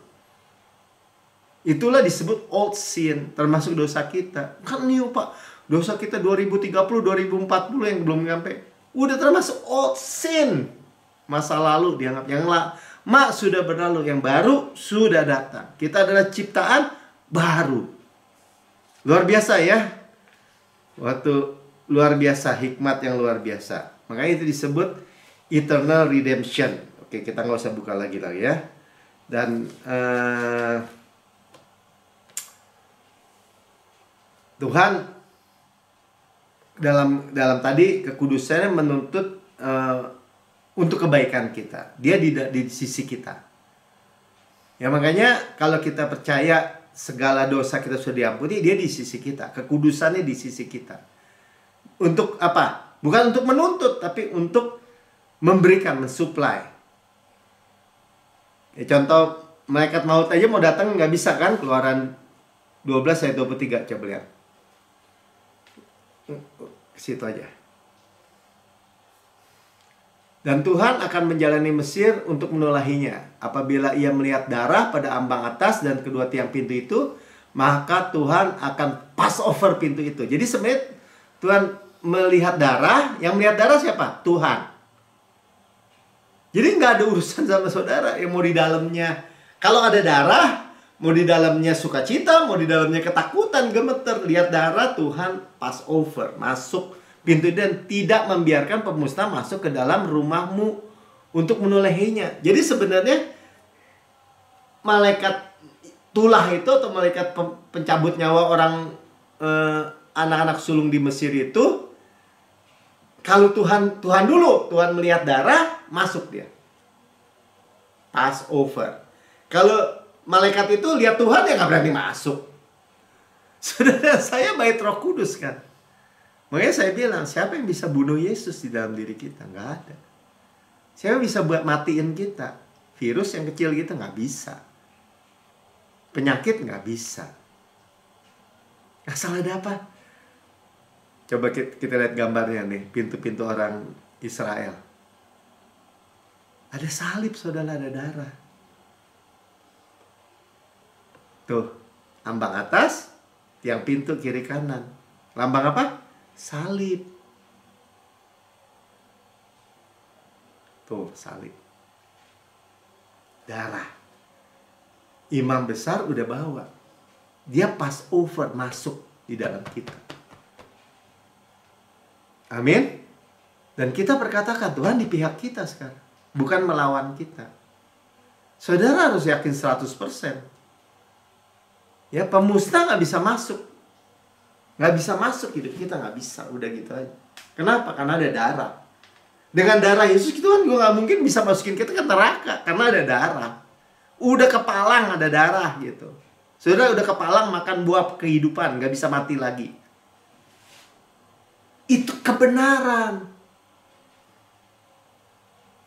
Speaker 1: Itulah disebut old sin, termasuk dosa kita. Kan new Pak, dosa kita 2030, 2040 yang belum nyampe. Udah termasuk old sin. Masa lalu dianggap yang sudah berlalu, yang baru sudah datang. Kita adalah ciptaan baru. Luar biasa ya. Luar biasa, hikmat yang luar biasa. Makanya itu disebut eternal redemption. Oke, kita nggak usah buka lagi ya. Dan Tuhan dalam tadi kekudusannya menuntut untuk kebaikan kita. Dia di sisi kita. Ya makanya kalau kita percaya segala dosa kita sudah diampuni, dia di sisi kita. Kekudusannya di sisi kita. Untuk apa? Bukan untuk menuntut, tapi untuk memberikan, mensuplai. Ya, contoh, malaikat maut aja mau datang nggak bisa kan? Keluaran 12 ayat 23, coba lihat. Ke situ aja. Dan Tuhan akan menjalani Mesir untuk menulahinya. Apabila ia melihat darah pada ambang atas dan kedua tiang pintu itu, maka Tuhan akan pass over pintu itu. Jadi sebenarnya Tuhan melihat darah, yang melihat darah siapa? Tuhan. Jadi nggak ada urusan sama saudara yang mau di dalamnya. Kalau ada darah, mau di dalamnya sukacita, mau di dalamnya ketakutan, gemeter, lihat darah, Tuhan pass over, masuk pintu dan tidak membiarkan pemusnah masuk ke dalam rumahmu untuk menulahinya. Jadi sebenarnya malaikat tulah itu atau malaikat pencabut nyawa orang anak-anak sulung di Mesir itu, kalau Tuhan dulu, Tuhan melihat darah, masuk dia. Pass over. Kalau malaikat itu lihat Tuhan, ya nggak berani masuk. Saudara, saya bait Roh Kudus kan. Makanya saya bilang, siapa yang bisa bunuh Yesus di dalam diri kita? Nggak ada. Siapa yang bisa buat matiin kita? Virus yang kecil gitu nggak bisa. Penyakit nggak bisa. Asal ada apa? Coba kita lihat gambarnya nih, pintu-pintu orang Israel. Ada salib, saudara, ada darah. Tuh, ambang atas, tiang pintu kiri kanan. Lambang apa? Salib. Tuh, salib. Darah. Imam besar udah bawa. Dia pass over, masuk di dalam kita. Amin. Dan kita berkatakan, Tuhan di pihak kita sekarang. Bukan melawan kita. Saudara harus yakin 100%. Ya, pemusnah nggak bisa masuk. Nggak bisa masuk hidup kita, nggak bisa. Udah gitu aja. Kenapa? Karena ada darah. Dengan darah Yesus, Tuhan juga nggak mungkin bisa masukin kita ke neraka. Karena ada darah. Udah kepalang ada darah gitu. Saudara udah kepalang makan buah kehidupan. Nggak bisa mati lagi. Itu kebenaran.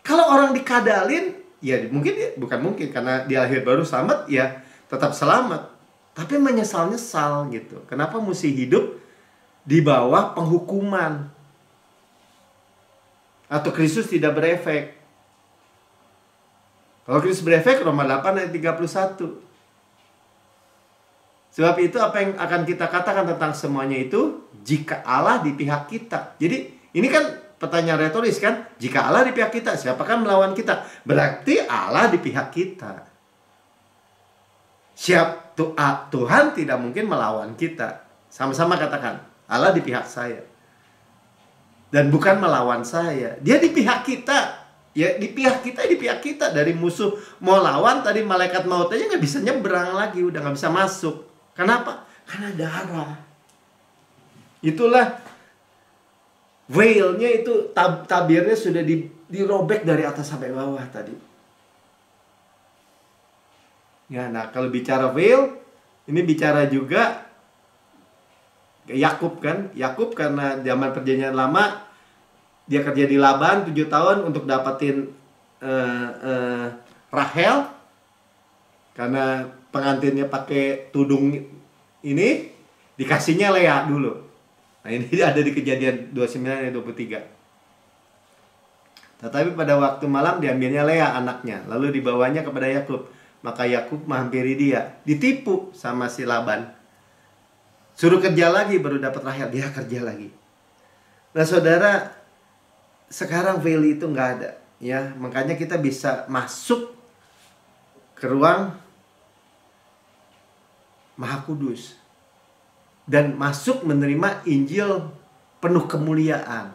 Speaker 1: Kalau orang dikadalin, ya mungkin, bukan mungkin, karena dia lahir baru selamat, ya tetap selamat. Tapi menyesal-nyesal gitu. Kenapa mesti hidup di bawah penghukuman? Atau Kristus tidak berefek? Kalau Kristus berefek, Roma 8 ayat 31. Sebab itu apa yang akan kita katakan tentang semuanya itu, jika Allah di pihak kita. Jadi ini kan pertanyaan retoris kan? Jika Allah di pihak kita, siapakah melawan kita? Berarti Allah di pihak kita. Tuhan tidak mungkin melawan kita. Sama-sama katakan, Allah di pihak saya. Dan bukan melawan saya. Dia di pihak kita. Ya di pihak kita. Dari musuh mau lawan, tadi malaikat maut aja nggak bisa nyebrang lagi. Udah nggak bisa masuk. Kenapa? Karena darah. Itulah veilnya itu, tabirnya sudah dirobek dari atas sampai bawah tadi. Ya, nah kalau bicara veil, ini bicara juga Yakub kan. Yakub karena zaman perjanjian lama dia kerja di Laban 7 tahun untuk dapetin Rahel, karena pengantinnya pakai tudung ini, dikasihnya Lea dulu. Nah ini ada di Kejadian 29 ayat 23. Tetapi pada waktu malam diambilnya Lea anaknya, lalu dibawanya kepada Yakub. Maka Yakub menghampiri dia, ditipu sama si Laban. Suruh kerja lagi baru dapat Rahel, dia kerja lagi. Nah saudara, sekarang veil itu nggak ada, ya. Makanya kita bisa masuk ke ruang Maha Kudus dan masuk menerima Injil penuh kemuliaan.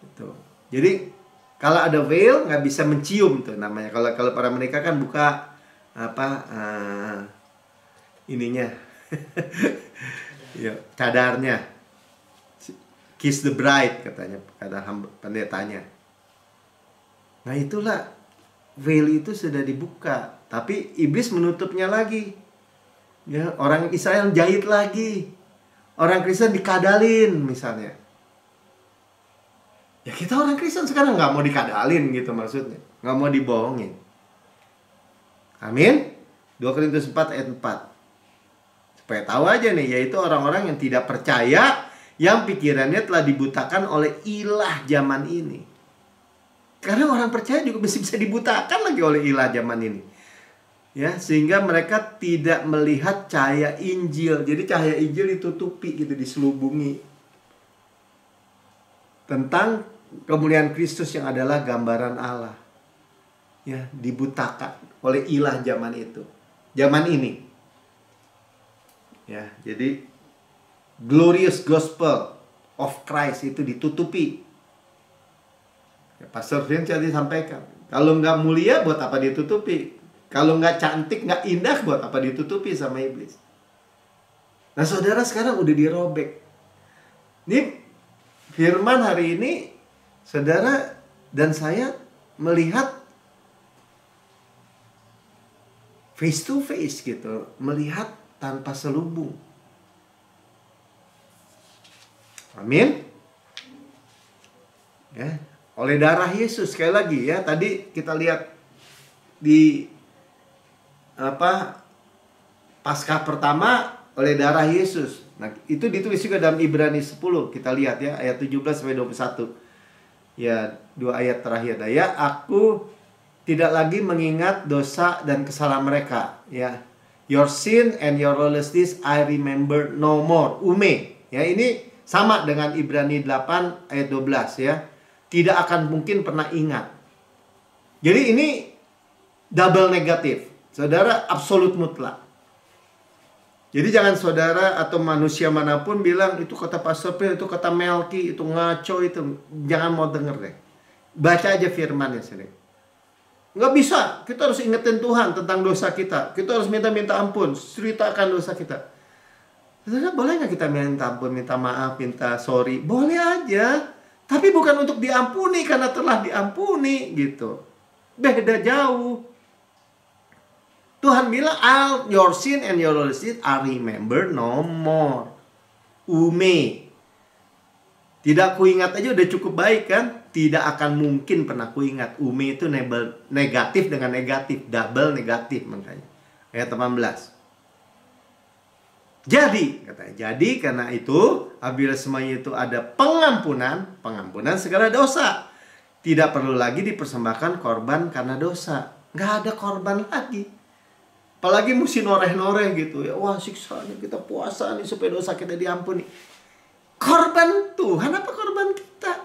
Speaker 1: Gitu. Jadi kalau ada veil nggak bisa mencium tuh namanya. Kalau para mereka kan buka ininya, ya, cadarnya, kiss the bride katanya, kata pendetanya. Nah itulah veil itu sudah dibuka, tapi iblis menutupnya lagi. Ya, orang Israel jahit lagi, orang Kristen dikadalin misalnya. Ya kita orang Kristen sekarang nggak mau dikadalin gitu maksudnya. Nggak mau dibohongin. Amin. 2 Korintus 4 ayat 4. Supaya tahu aja nih, yaitu orang-orang yang tidak percaya, yang pikirannya telah dibutakan oleh ilah zaman ini. Karena orang percaya juga bisa dibutakan lagi oleh ilah zaman ini. Ya, sehingga mereka tidak melihat cahaya Injil. Jadi cahaya Injil ditutupi gitu, diselubungi. Tentang kemuliaan Kristus yang adalah gambaran Allah. Ya, dibutakan oleh ilah zaman itu. Zaman ini. Ya, jadi glorious gospel of Christ itu ditutupi. Ya, Pastor Vin tadi sampaikan, kalau nggak mulia buat apa ditutupi? Kalau nggak cantik, nggak indah, buat apa ditutupi sama iblis? Nah saudara, sekarang udah dirobek. Ini firman hari ini, saudara dan saya melihat face to face gitu, melihat tanpa selubung. Amin. Ya, oleh darah Yesus, sekali lagi ya, tadi kita lihat di Paskah pertama oleh darah Yesus. Nah, itu ditulis juga dalam Ibrani 10. Kita lihat ya, ayat 17 sampai 21. Ya, 2 ayat terakhir. Nah, ya, aku tidak lagi mengingat dosa dan kesalahan mereka, ya. Your sin and your lawlessness I remember no more. Ume. Ya, ini sama dengan Ibrani 8 ayat 12 ya. Tidak akan mungkin pernah ingat. Jadi ini double negatif. Saudara, absolut mutlak. Jadi jangan saudara atau manusia manapun bilang itu kata Pastor Phil, itu kata Melki, itu ngaco, itu jangan mau denger deh. Baca aja firmannya sini. Nggak bisa, kita harus ingetin Tuhan tentang dosa kita. Kita harus minta ampun, ceritakan dosa kita. Saudara, boleh nggak kita minta ampun, minta maaf, minta sorry? Boleh aja. Tapi bukan untuk diampuni karena telah diampuni gitu. Beda jauh. Tuhan bilang, all your sin and your lawlessness I remember no more. Ume. Tidak kuingat aja udah cukup baik kan? Tidak akan mungkin pernah kuingat. Ume itu negatif dengan negatif. Double negatif makanya. Ayat 18. Jadi, katanya, jadi karena itu, apabila semuanya itu ada pengampunan segala dosa. Tidak perlu lagi dipersembahkan korban karena dosa. Nggak ada korban lagi. Apalagi mesti noreh-noreh gitu ya. Wah, siksanya kita puasa nih supaya dosa kita diampuni. Korban Tuhan apa korban kita?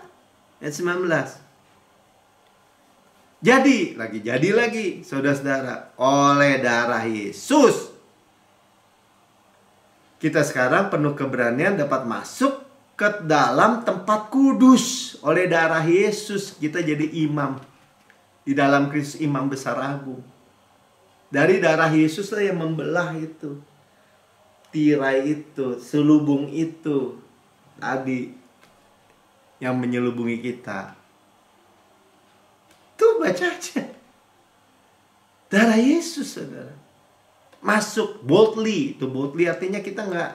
Speaker 1: Ayat 19. Jadi lagi, saudara-saudara, oleh darah Yesus kita sekarang penuh keberanian dapat masuk ke dalam tempat kudus. Oleh darah Yesus kita jadi imam di dalam Kristus, imam besar agung. Dari darah Yesus lah yang membelah itu, tirai itu, selubung itu tadi yang menyelubungi kita. Tuh baca aja. Darah Yesus, saudara. Masuk boldly. Itu boldly artinya kita nggak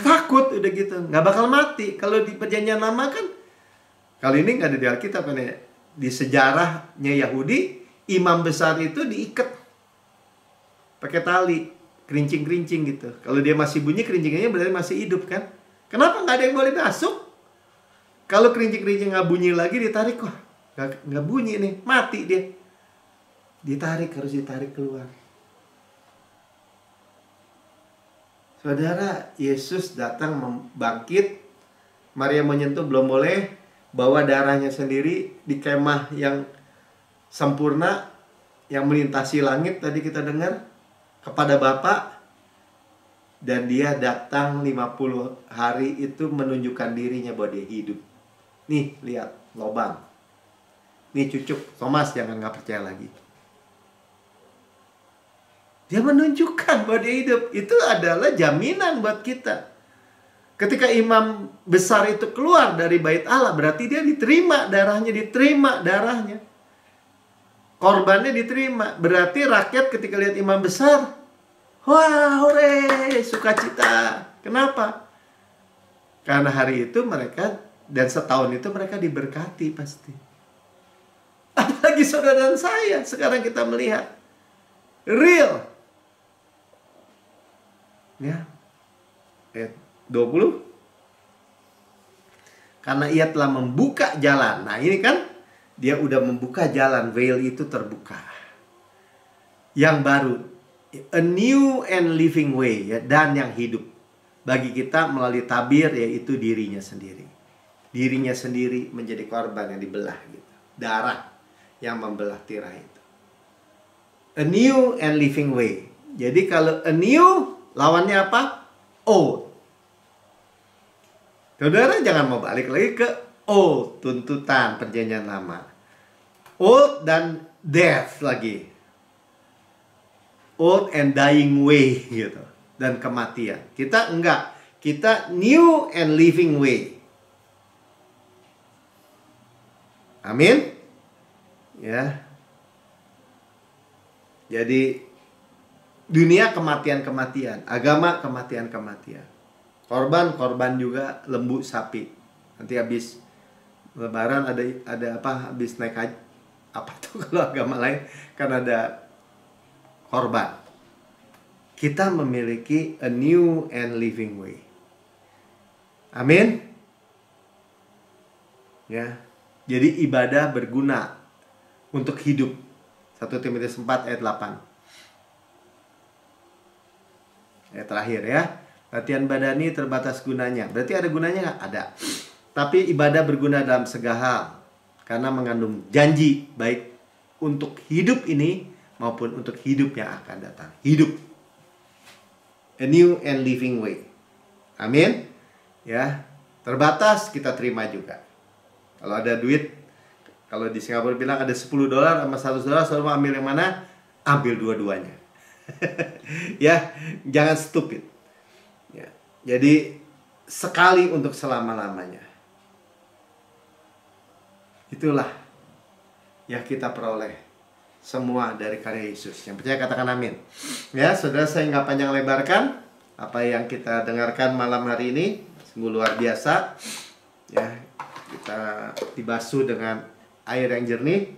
Speaker 1: takut, udah gitu. Nggak bakal mati. Kalau di perjanjian lama kan, kali ini nggak ada di Alkitab kan ya. Di sejarahnya Yahudi, imam besar itu diikat pakai tali, kerincing-kerincing gitu. Kalau dia masih bunyi, kerincingnya berarti masih hidup kan. Kenapa nggak ada yang boleh masuk? Kalau kerincing-kerincing nggak bunyi lagi, ditarik, kok nggak bunyi nih, mati dia. Harus ditarik keluar. Saudara, Yesus datang membangkit. Maria menyentuh belum boleh, bawa darahnya sendiri di kemah yang sempurna, yang melintasi langit tadi kita dengar, kepada Bapa. Dan dia datang 50 hari itu menunjukkan dirinya bahwa dia hidup. Nih, lihat, lobang. Nih cucuk, Thomas jangan nggak percaya lagi. Dia menunjukkan bahwa dia hidup. Itu adalah jaminan buat kita. Ketika imam besar itu keluar dari bait Allah, berarti dia diterima darahnya, korbannya diterima. Berarti rakyat ketika lihat imam besar, wah, hore, sukacita. Kenapa? Karena hari itu mereka, dan setahun itu mereka diberkati pasti. Apalagi saudara dan saya, sekarang kita melihat real. Ya, ayat 20. Karena ia telah membuka jalan. Nah ini kan, dia udah membuka jalan, veil itu terbuka. Yang baru, a new and living way, ya, dan yang hidup. Bagi kita melalui tabir, yaitu dirinya sendiri. Dirinya sendiri menjadi korban yang dibelah gitu. Darah yang membelah tirai itu. A new and living way. Jadi kalau a new, lawannya apa? Old. Saudara jangan mau balik lagi ke old, tuntutan perjanjian lama. Old dan death lagi. Old and dying way gitu. Dan kematian. Kita enggak. Kita new and living way. Amin. Ya. Jadi dunia kematian-kematian, agama kematian-kematian. Korban juga lembu sapi. Nanti habis lebaran ada apa? Habis naik haji. Apa tuh kalau agama lain kan ada korban. Kita memiliki a new and living way. Amin. Ya. Jadi ibadah berguna untuk hidup. 1 Timotius 4 ayat 8. Ayat terakhir ya. Latihan badani terbatas gunanya. Berarti ada gunanya nggak? Ada. Tapi ibadah berguna dalam segala hal. Karena mengandung janji baik untuk hidup ini maupun untuk hidup yang akan datang. Hidup. A new and living way. Amin. Ya. Terbatas kita terima juga. Kalau ada duit, kalau di Singapura bilang ada $10 sama $100, selalu ambil yang mana? Ambil dua-duanya. Ya, jangan stupid. Ya. Jadi sekali untuk selama-lamanya. Itulah yang kita peroleh semua dari karya Yesus. Yang percaya katakan amin. Ya, saudara, saya nggak panjang lebarkan apa yang kita dengarkan malam hari ini. Sungguh luar biasa. Ya, kita dibasuh dengan air yang jernih.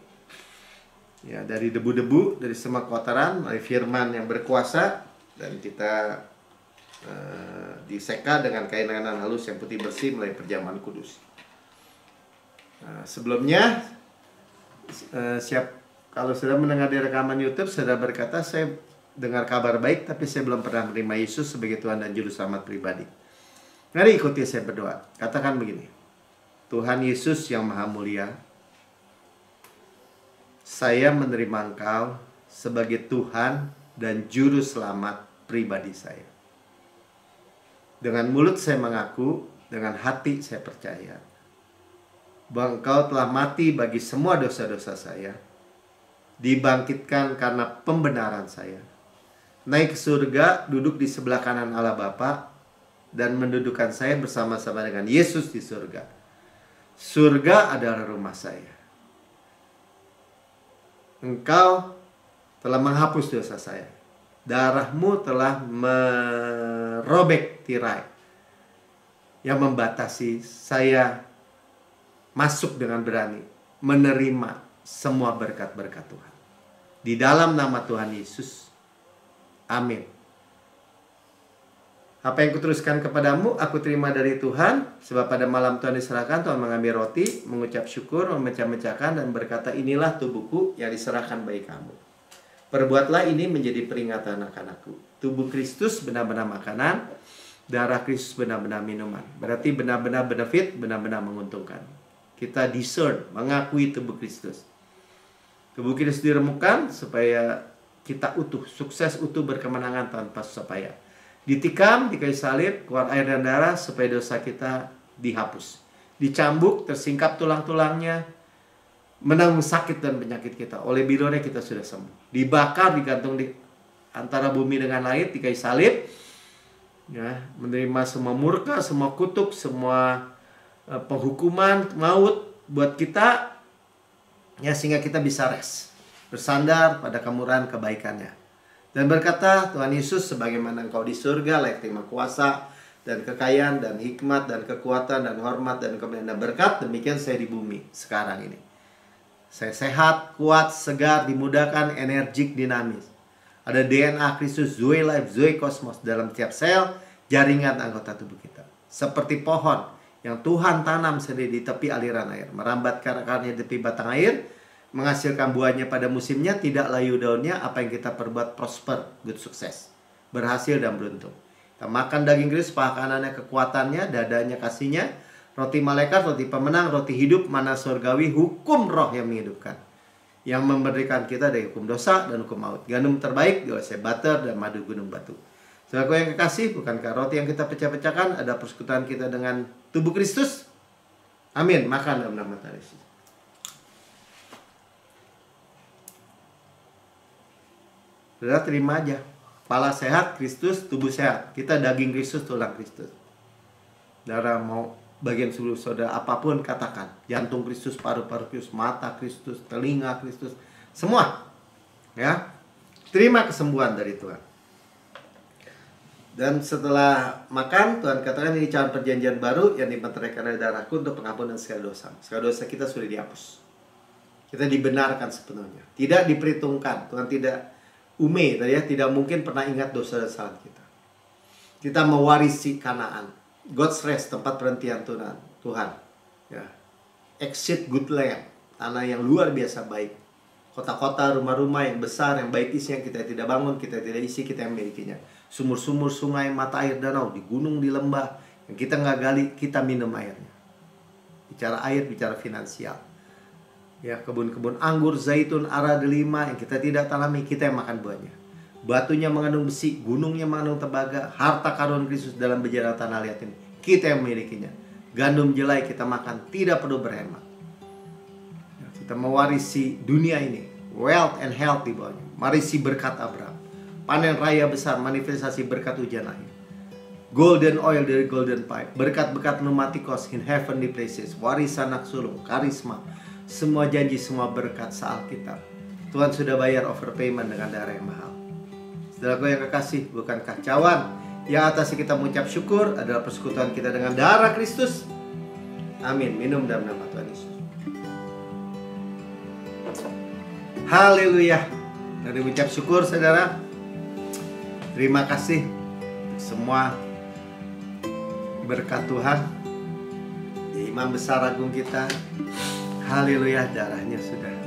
Speaker 1: Ya, dari debu-debu, dari semua kotoran, melalui firman yang berkuasa, dan kita diseka dengan kain lengan halus yang putih bersih melalui perjamuan kudus. Sebelumnya, kalau sudah mendengar di rekaman YouTube, sudah berkata, saya dengar kabar baik, tapi saya belum pernah menerima Yesus sebagai Tuhan dan Juru Selamat pribadi. Mari ikuti saya berdoa. Katakan begini: Tuhan Yesus yang Maha Mulia, saya menerima Engkau sebagai Tuhan dan Juru Selamat pribadi saya. Dengan mulut saya mengaku, dengan hati saya percaya bahwa Engkau telah mati bagi semua dosa-dosa saya, dibangkitkan karena pembenaran saya, naik ke surga, duduk di sebelah kanan Allah Bapa, dan mendudukkan saya bersama-sama dengan Yesus di surga. Surga adalah rumah saya. Engkau telah menghapus dosa saya. Darah-Mu telah merobek tirai yang membatasi saya masuk dengan berani menerima semua berkat-berkat Tuhan. Di dalam nama Tuhan Yesus. Amin. Apa yang kuteruskan kepadamu, aku terima dari Tuhan. Sebab pada malam Tuhan diserahkan, Tuhan mengambil roti, mengucap syukur, memecah-mecahkan, dan berkata, inilah tubuhku yang diserahkan bagi kamu. Perbuatlah ini menjadi peringatan akan aku. Tubuh Kristus benar-benar makanan, darah Kristus benar-benar minuman. Berarti benar-benar benefit, benar-benar menguntungkan. Kita discern, mengakui tubuh Kristus. Tubuh Kristus diremukkan supaya kita utuh, sukses utuh berkemenangan tanpa susah payah. Ditikam, di kayu salib, keluar air dan darah supaya dosa kita dihapus. Dicambuk, tersingkap tulang-tulangnya, menanggung sakit dan penyakit kita. Oleh bilurnya kita sudah sembuh. Dibakar, digantung di antara bumi dengan langit, di kayu salib. Ya, menerima semua murka, semua kutuk, semua penghukuman maut buat kita, ya, sehingga kita bisa rest, bersandar pada kemurahan kebaikannya, dan berkata, Tuhan Yesus, sebagaimana Engkau di surga layak terima kuasa dan kekayaan dan hikmat dan kekuatan dan hormat dan kemuliaan dan berkat, demikian saya di bumi sekarang ini. Saya sehat, kuat, segar, dimudahkan, energik, dinamis. Ada DNA Kristus, Zoe Life, Zoe Kosmos dalam tiap sel, jaringan anggota tubuh kita. Seperti pohon yang Tuhan tanam sendiri di tepi aliran air, merambat akarnya di tepi batang air, menghasilkan buahnya pada musimnya, tidak layu daunnya. Apa yang kita perbuat prosper, good sukses, berhasil dan beruntung. Kita makan daging Kristus, paha kanannya kekuatannya, dadanya kasihnya, roti malaikat, roti pemenang, roti hidup, mana surgawi, hukum roh yang menghidupkan, yang memberikan kita dari hukum dosa dan hukum maut. Gandum terbaik diolesi butter dan madu gunung batu. Saudaraku yang kekasih, bukankah roti yang kita pecah-pecahkan ada persekutuan kita dengan tubuh Kristus? Amin. Makan dalam nama Tuhan Yesus. Saudara terima aja. Kepala sehat, Kristus, tubuh sehat. Kita daging Kristus, tulang Kristus. Saudara mau bagian seluruh saudara apapun katakan. Jantung Kristus, paru-paru Kristus, mata Kristus, telinga Kristus, semua. Ya. Terima kesembuhan dari Tuhan. Dan setelah makan, Tuhan katakan, ini cawan perjanjian baru yang dimeteraikan dari darahku untuk pengampunan segala dosa. Segala dosa kita sudah dihapus. Kita dibenarkan sepenuhnya. Tidak diperhitungkan. Tuhan tidak tidak mungkin pernah ingat dosa-dosa kita. Kita mewarisi Kanaan. God's rest, tempat perhentian Tuhan. Ya. Exit good land. Tanah yang luar biasa baik. Kota-kota, rumah-rumah yang besar, yang baik isinya, kita tidak bangun, kita tidak isi, kita yang memilikinya. Sumur-sumur, sungai, mata air, danau, di gunung, di lembah, yang kita nggak gali, kita minum airnya. Bicara air, bicara finansial. Ya, kebun-kebun anggur, zaitun, ara, delima, yang kita tidak tanami, kita yang makan buahnya. Batunya mengandung besi, gunungnya mengandung tembaga, harta karun Kristus dalam berjalan tanah liat ini, kita yang memilikinya. Gandum jelai kita makan, tidak perlu berhemat. Ya, kita mewarisi dunia ini, wealth and health di bawahnya. Marisi berkat Abraham. Panen raya besar, manifestasi berkat hujan akhir. Golden oil dari golden pipe, berkat-berkat pneumatikos in heavenly places, warisan anak sulung, karisma, semua janji, semua berkat se-Alkitab. Tuhan sudah bayar overpayment dengan darah yang mahal. Saudaraku yang kekasih, bukankah cawan yang atas kita mengucap syukur adalah persekutuan kita dengan darah Kristus? Amin. Minum dalam nama Tuhan Yesus. Haleluya. Dari ucap syukur, saudara. Terima kasih semua berkat Tuhan. Imam besar agung kita, haleluya, darahnya sudah